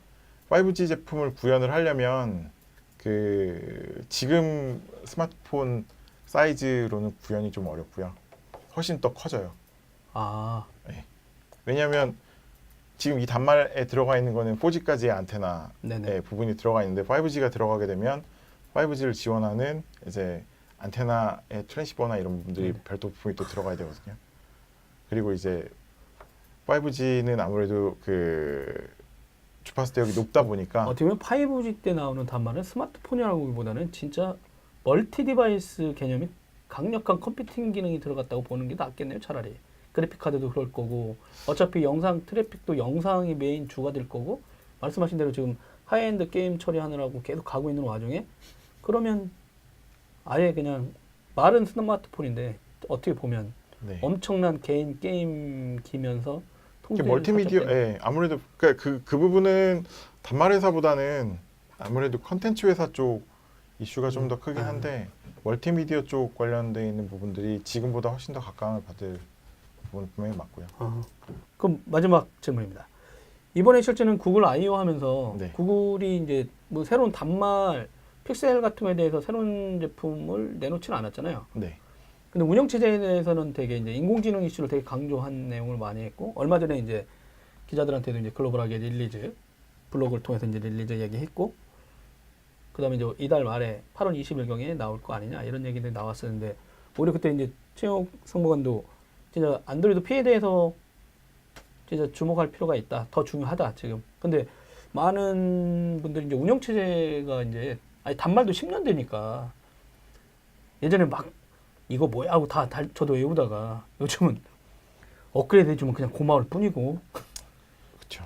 5G 제품을 구현을 하려면 지금 스마트폰 사이즈로는 구현이 좀 어렵고요. 훨씬 더 커져요. 네. 왜냐하면 지금 이 단말에 들어가 있는 거는 4G까지의 안테나 부분이 들어가 있는데 5G가 들어가게 되면 5G를 지원하는 이제 안테나의 트랜시버나 이런 부분들이 별도 부품이 또 들어가야 되거든요. 그리고 이제 5G는 아무래도 주파수 대역이 높다 보니까 어떻게 보면 5G 때 나오는 단말은 스마트폰이라고 보다는 진짜 멀티 디바이스 개념이 강력한 컴퓨팅 기능이 들어갔다고 보는 게 낫겠네요. 차라리. 그래픽 카드도 그럴 거고 어차피 영상 트래픽도 영상이 메인 주가 될 거고 말씀하신 대로 지금 하이엔드 게임 처리하느라고 계속 가고 있는 와중에 그러면 아예 그냥 말은 스마트폰인데 어떻게 보면 엄청난 개인 게임 기면서 멀티미디어 아무래도 그 부분은 단말 회사보다는 아무래도 컨텐츠 회사 쪽 이슈가 좀 더 크긴 한데 멀티미디어 쪽 관련돼 있는 부분들이 지금보다 훨씬 더 각광을 받을 부분 분명히 맞고요. 그럼 마지막 질문입니다. 이번에 실제는 구글 I/O 하면서 네. 구글이 이제 뭐 새로운 단말 픽셀 같은 거에 대해서 새로운 제품을 내놓지는 않았잖아요. 네. 근데 운영체제에 대해서는 되게 이제 인공지능 이슈를 되게 강조한 내용을 많이 했고, 얼마 전에 이제 기자들한테도 이제 글로벌하게 릴리즈 블로그를 통해서 이제 릴리즈 얘기했고, 그다음에 이제 이달 말에 8월 20일경에 나올 거 아니냐 이런 얘기들이 나왔었는데, 오히려 그때 이제 최욱 상무관도 진짜 안드로이드 P에 대해서 진짜 주목할 필요가 있다, 더 중요하다 지금. 근데 많은 분들이 이제 운영체제가 이제 아니 단말도 10년 되니까 예전에 막 이거 뭐야 하고 다 저도 외우다가 요즘은 업그레이드 해주면 그냥 고마울 뿐이고. 그렇죠.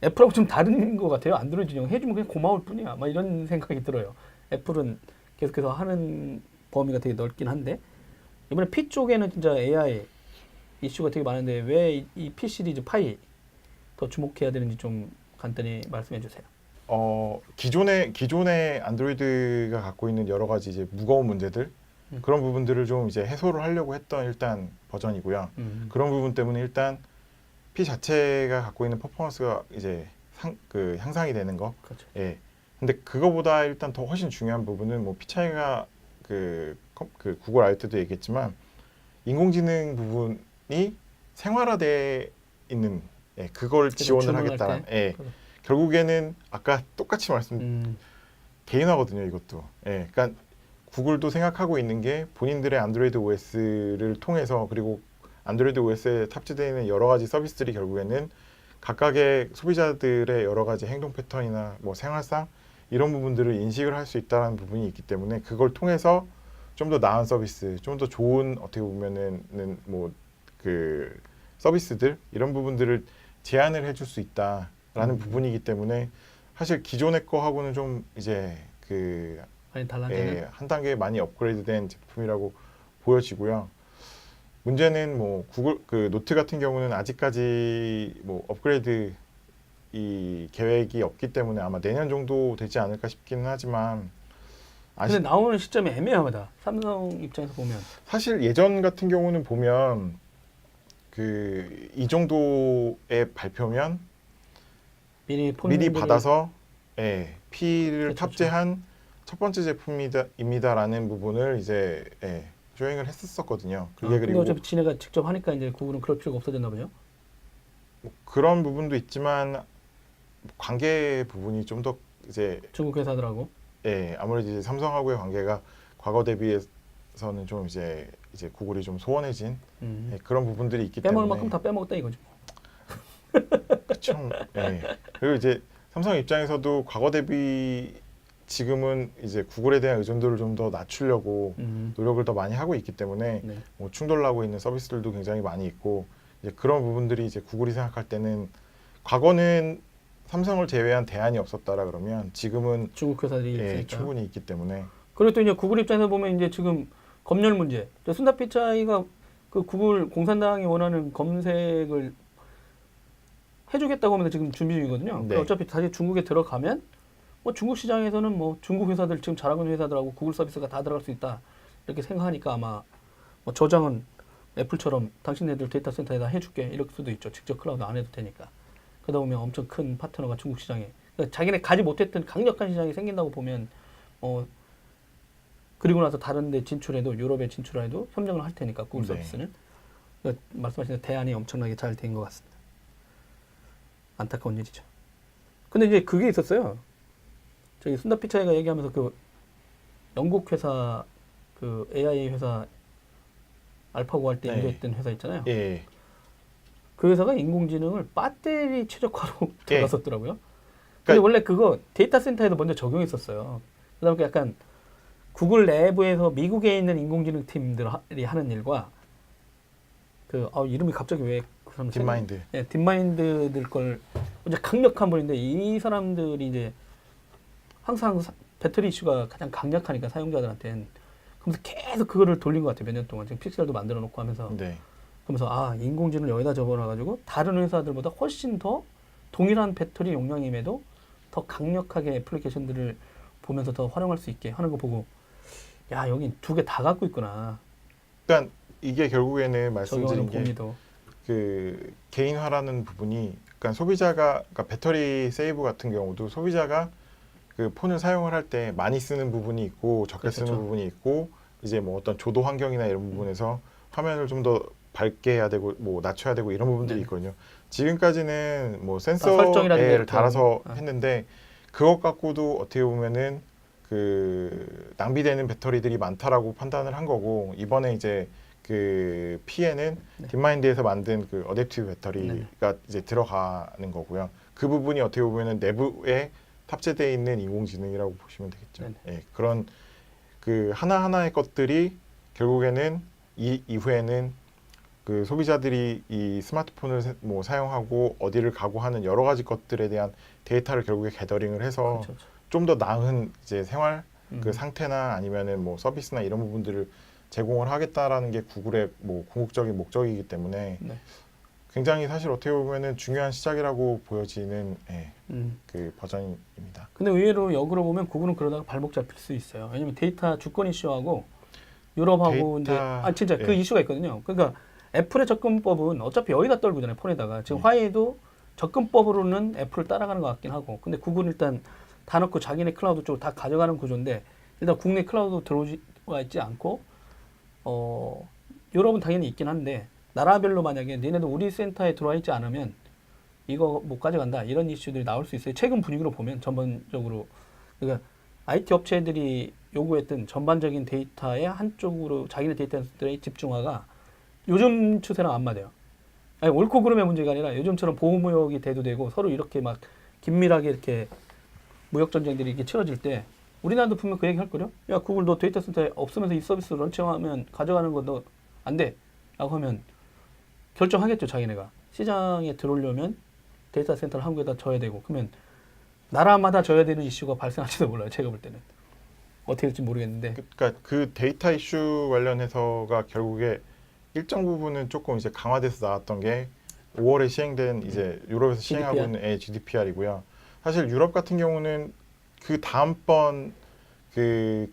애플하고 좀 다른 것 같아요. 안드로이드 형 해주면 그냥 고마울 뿐이야. 막 이런 생각이 들어요. 애플은 계속해서 하는 범위가 되게 넓긴 한데, 이번에 P 쪽에는 진짜 AI 이슈가 되게 많은데 왜 이 P 시리즈 파이 더 주목해야 되는지 좀 간단히 말씀해 주세요. 기존의 안드로이드가 갖고 있는 여러 가지 이제 무거운 문제들, 그런 부분들을 좀 이제 해소를 하려고 했던 일단 버전이고요. 그런 부분 때문에 일단 P 자체가 갖고 있는 퍼포먼스가 이제 향상이 되는 거. 그렇죠. 예. 근데 그거보다 일단 더 훨씬 중요한 부분은 뭐 P 차이가 그 구글 I 때도 얘기했지만 인공지능 부분이 생활화돼 있는, 그걸 지원을 하겠다는. 결국에는 아까 똑같이 개인화거든요, 이것도. 그러니까 구글도 생각하고 있는 게 본인들의 안드로이드 OS를 통해서, 그리고 안드로이드 OS에 탑재되어 있는 여러 가지 서비스들이 결국에는 각각의 소비자들의 여러 가지 행동 패턴이나 뭐 생활상 이런 부분들을 인식을 할 수 있다는 부분이 있기 때문에, 그걸 통해서 좀 더 나은 서비스, 좀 더 좋은 어떻게 보면은 뭐 그 서비스들 이런 부분들을 제안을 해줄 수 있다라는 부분이기 때문에, 사실 기존의 거하고는 좀 이제 많이 달라지는 한 단계 많이 업그레이드된 제품이라고 보여지고요. 문제는 뭐 구글 노트 같은 경우는 아직까지 뭐 업그레이드 이 계획이 없기 때문에 아마 내년 정도 되지 않을까 싶기는 하지만, 근데 나오는 시점이 애매하다. 삼성 입장에서 보면. 사실 예전 같은 경우는 보면 이 정도의 발표면 미리 받아서 P를 탑재한 첫 번째 제품입니다라는 부분을 이제 조행을 했었거든요. 그게 근데 그리고 어차피 지네가 직접 하니까 이제 구글은 그럴 필요가 없어졌나 보죠. 뭐 그런 부분도 있지만 관계 부분이 좀 더 이제 중국 회사들하고. 아무래도 이제 삼성하고의 관계가 과거 대비해서는 좀 이제 구글이 좀 소원해진 그런 부분들이 있기 때문에 빼먹을 만큼 다 빼먹었다 이거죠. 그렇죠. 그리고 이제 삼성 입장에서도 과거 대비 지금은 이제 구글에 대한 의존도를 좀 더 낮추려고 노력을 더 많이 하고 있기 때문에 뭐 충돌나고 있는 서비스들도 굉장히 많이 있고, 이제 그런 부분들이 이제 구글이 생각할 때는, 과거는 삼성을 제외한 대안이 없었다라 그러면 지금은 중국 회사들이 있으니까 충분히 있기 때문에. 그리고 또 이제 구글 입장에서 보면 이제 지금 검열 문제, 순답 피차이가 그 구글 공산당이 원하는 검색을 해주겠다고 하면서 지금 준비 중이거든요. 어차피 다시 중국에 들어가면 뭐 중국 시장에서는 뭐 중국 회사들 지금 잘하고 있는 회사들하고 구글 서비스가 다 들어갈 수 있다 이렇게 생각하니까 아마 뭐 저장은 애플처럼 당신네들 데이터 센터에다 해줄게 이럴 수도 있죠. 직접 클라우드 안 해도 되니까. 그러다 보면 엄청 큰 파트너가 중국 시장에, 그러니까 자기네 가지 못했던 강력한 시장이 생긴다고 보면 그리고 나서 다른 데 진출해도, 유럽에 진출해도 협력을 할 테니까 구글 서비스는. 그러니까 말씀하신 대안이 엄청나게 잘 된 것 같습니다. 안타까운 일이죠. 근데 이제 그게 있었어요. 저기 순답 피차이가 얘기하면서 그 영국 회사 그 AI 회사 알파고 할 때 인도했던 회사 있잖아요. 그 회사가 인공지능을 배터리 최적화로 들어갔었더라고요. 근데 원래 그거 데이터 센터에도 먼저 적용했었어요. 그다음에 약간 구글 내부에서 미국에 있는 인공지능 팀들이 하는 일과 이름이 갑자기 왜 그 사람 딥마인드. 딥마인드들 걸 이제 강력한 분인데, 이 사람들이 이제 항상 배터리 이슈가 가장 강력하니까 사용자들한테는, 그러면서 계속 그거를 돌린 것 같아요. 몇 년 동안 지금 픽셀도 만들어 놓고 하면서. 그러면서 인공지능을 여기다 적어놔가지고 다른 회사들보다 훨씬 더 동일한 배터리 용량임에도 더 강력하게 애플리케이션들을 보면서 더 활용할 수 있게 하는 거 보고, 야 여기 두 개 다 갖고 있구나. 그러니까 이게 결국에는 적용하는 말씀드린 게 범위도. 그 개인화라는 부분이, 그러니까 소비자가, 그러니까 배터리 세이브 같은 경우도 소비자가 그 폰을 사용을 할 때 많이 쓰는 부분이 있고 적게 그렇죠. 쓰는 부분이 있고, 이제 뭐 어떤 조도 환경이나 이런 부분에서 화면을 좀 더 밝게 해야 되고 뭐 낮춰야 되고 이런 부분들이 네. 있거든요. 지금까지는 뭐 설정이라든가 센서를 이렇게 달아서 하는, 했는데 그것 갖고도 어떻게 보면은 그 낭비되는 배터리들이 많다라고 판단을 한 거고, 이번에 이제 그 P에는 네. 딥마인드에서 만든 그 어댑티브 네. 배터리가 이제 들어가는 거고요. 그 부분이 어떻게 보면은 내부에 탑재되어 있는 인공지능이라고 보시면 되겠죠. 네네. 예, 그런 그 하나하나의 것들이 결국에는 이후에는 그 소비자들이 이 스마트폰을 뭐 사용하고 어디를 가고 하는 여러 가지 것들에 대한 데이터를 결국에 게더링을 해서 그렇죠. 좀 더 나은 이제 생활 그 음. 상태나 아니면은 뭐 서비스나 이런 부분들을 제공을 하겠다라는 게 구글의 뭐 궁극적인 목적이기 때문에 네. 굉장히 사실 어떻게 보면은 중요한 시작이라고 보여지는 예, 음. 그 버전입니다. 근데 의외로 역으로 보면 구글은 그러다가 발목 잡힐 수 있어요. 왜냐면 데이터 주권 이슈하고 유럽하고 이제 진짜 그 예. 이슈가 있거든요. 그러니까 애플의 접근법은 어차피 여기다 떨구잖아요, 폰에다가. 지금 화웨이도 접근법으로는 애플을 따라가는 것 같긴 하고, 근데 구글은 일단 다 넣고 자기네 클라우드 쪽으로 다 가져가는 구조인데, 일단 국내 클라우드 들어와 있지 않고, 유럽은 당연히 있긴 한데 나라별로 만약에 니네도 우리 센터에 들어와 있지 않으면 이거 못 가져간다, 이런 이슈들이 나올 수 있어요. 최근 분위기로 보면 전반적으로, 그러니까 IT 업체들이 요구했던 전반적인 데이터의 한쪽으로 자기네 데이터들의 집중화가 요즘 추세랑 안 맞아요. 아니, 옳고 그름의 문제가 아니라 요즘처럼 보호무역이 대두되고 서로 이렇게 막 긴밀하게 이렇게 무역 전쟁들이 이렇게 치러질 때 우리나라도 분명 그 얘기 할 거요. 야, 구글 너 데이터 센터에 없으면서 이 서비스 런칭하면 가져가는 거 너 안 돼. 라고 하면 결정하겠죠, 자기네가. 시장에 들어오려면 데이터 센터를 한국에다 져야 되고, 그러면 나라마다 져야 되는 이슈가 발생할지도 몰라요, 제가 볼 때는. 어떻게 될지 모르겠는데. 그러니까 그 데이터 이슈 관련해서가 결국에 일정 부분은 조금 이제 강화돼서 나왔던 게 5월에 시행된 이제 유럽에서 시행하고 GDPR? 있는 GDPR이고요. 사실 유럽 같은 경우는 그 다음번 그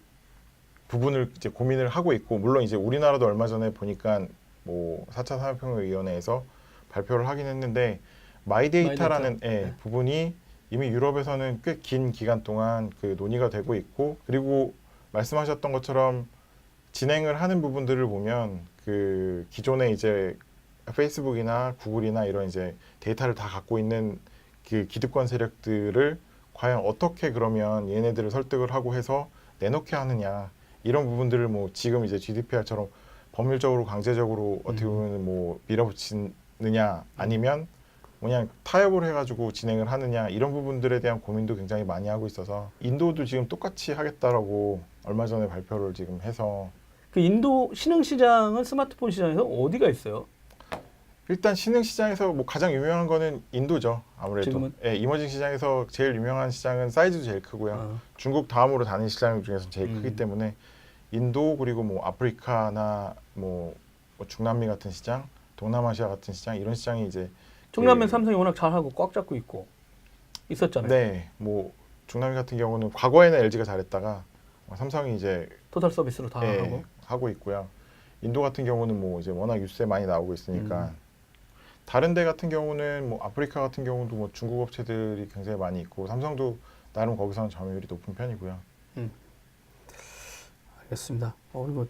부분을 이제 고민을 하고 있고, 물론 이제 우리나라도 얼마 전에 보니까 뭐 4차 산업혁명위원회에서 발표를 하긴 했는데 마이데이터라는 네. 부분이 이미 유럽에서는 꽤 긴 기간 동안 그 논의가 되고 있고, 그리고 말씀하셨던 것처럼 진행을 하는 부분들을 보면 그 기존에 이제 페이스북이나 구글이나 이런 이제 데이터를 다 갖고 있는 그 기득권 세력들을 과연 어떻게 그러면 얘네들을 설득을 하고 해서 내놓게 하느냐, 이런 부분들을 뭐 지금 이제 GDPR처럼 법률적으로 강제적으로 어떻게 보면 뭐 밀어붙이느냐, 아니면 그냥 타협을 해가지고 진행을 하느냐, 이런 부분들에 대한 고민도 굉장히 많이 하고 있어서 인도도 지금 똑같이 하겠다라고 얼마 전에 발표를 지금 해서. 그 인도 신흥 시장은 스마트폰 시장에서 어디가 있어요? 일단 신흥 시장에서 뭐 가장 유명한 거는 인도죠. 아무래도. 지금은? 예, 이머징 시장에서 제일 유명한 시장은 사이즈도 제일 크고요. 중국 다음으로 다른 시장 중에서 제일 크기 때문에 인도, 그리고 뭐 아프리카나 뭐 중남미 같은 시장, 동남아시아 같은 시장, 이런 시장이 이제 중남미 삼성이 워낙 잘하고 꽉 잡고 있고 있었잖아요. 네, 뭐 중남미 같은 경우는 과거에는 LG가 잘했다가 삼성이 이제 토탈 서비스로 다 하고 있고요. 인도 같은 경우는 뭐 이제 워낙 뉴스에 많이 나오고 있으니까. 다른 데 같은 경우는 뭐 아프리카 같은 경우도 뭐 중국 업체들이 굉장히 많이 있고, 삼성도 나름 거기서는 점유율이 높은 편이고요. 알겠습니다. 그리고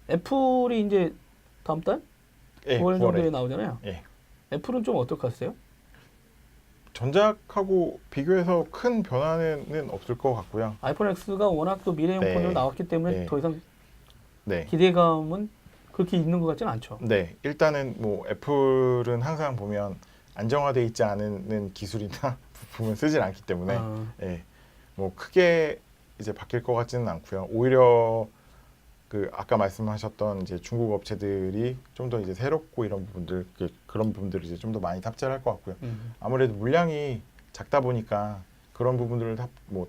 애플이 이제 다음 달? 예, 9월 9월에. 정도에 나오잖아요. 예. 애플은 좀 어떨까 하세요? 전작하고 비교해서 큰 변화는 없을 것 같고요. 아이폰 X가 워낙 또 미래형 네. 폰으로 나왔기 때문에 네. 더 이상 네. 기대감은 그렇게 있는 것 같지는 않죠. 네, 일단은 뭐 애플은 항상 보면 안정화돼 있지 않은 기술이나 부품을 쓰질 않기 때문에 예, 뭐 크게 이제 바뀔 것 같지는 않고요. 오히려 그 아까 말씀하셨던 이제 중국 업체들이 좀 더 이제 새롭고 이런 부분들, 그런 부분들을 이제 좀 더 많이 탑재를 할 것 같고요. 아무래도 물량이 작다 보니까 그런 부분들을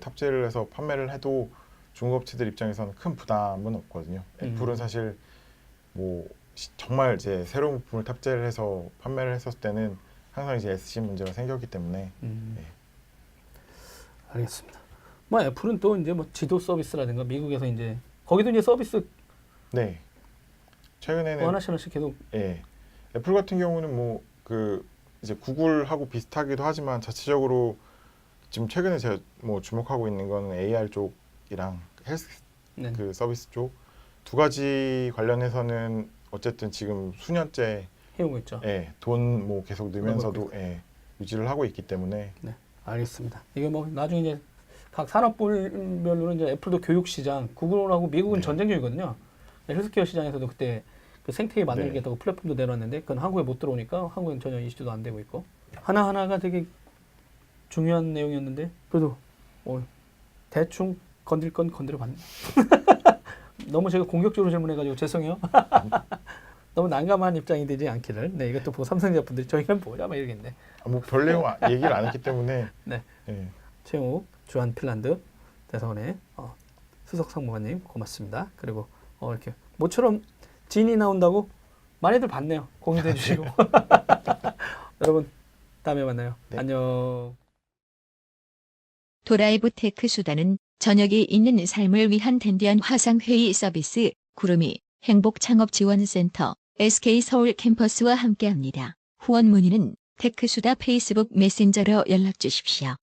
탑재를 해서 판매를 해도 중국 업체들 입장에서는 큰 부담은 없거든요. 애플은 사실 뭐 정말 이제 새로운 부품을 탑재를 해서 판매를 했었을 때는 항상 이제 SC 문제가 생겼기 때문에. 알겠습니다. 뭐 애플은 또 이제 뭐 지도 서비스라든가 미국에서 이제 거기도 이제 서비스 네. 최근에는 뭐 하나씩 계속. 예. 애플 같은 경우는 뭐 그 이제 구글하고 비슷하기도 하지만 자체적으로 지금 최근에 제가 뭐 주목하고 있는 거는 AR 쪽이랑 헬스 네. 그 서비스 쪽 두 가지 관련해서는 어쨌든 지금 수년째 해오고 있죠. 예, 돈 뭐 계속 넣으면서도 예, 유지를 하고 있기 때문에. 네, 알겠습니다. 이게 뭐 나중에 이제 각 산업별로는 이제 애플도 교육 시장, 구글하고 미국은 네. 전쟁 중이거든요. 헬스케어 시장에서도 그때 그 생태계 네. 만들겠다고 플랫폼도 내놨는데 그건 한국에 못 들어오니까 한국은 전혀 이슈도 안 되고 있고 하나하나가 되게 중요한 내용이었는데 그래도 대충 건들 건 건드려 봤네. 너무 제가 공격적으로 질문해가지고 죄송해요. 너무 난감한 입장이 되지 않기를. 네, 이것도 보고 삼성전자 분들이 저희는 뭐냐 막 이러겠네. 뭐 별 내용 얘기를 안 했기 때문에. 네. 예. 최영욱 주한 핀란드 대사관의 수석 상무관님 고맙습니다. 그리고 이렇게 모처럼 진이 나온다고 많이들 봤네요. 공유도 해주시고. 여러분 다음에 만나요. 네. 안녕. 도라이브 테크 수단은 저녁이 있는 삶을 위한 댄디한 화상회의 서비스 구름이 행복창업지원센터 SK서울 캠퍼스와 함께합니다. 후원 문의는 테크수다 페이스북 메신저로 연락 주십시오.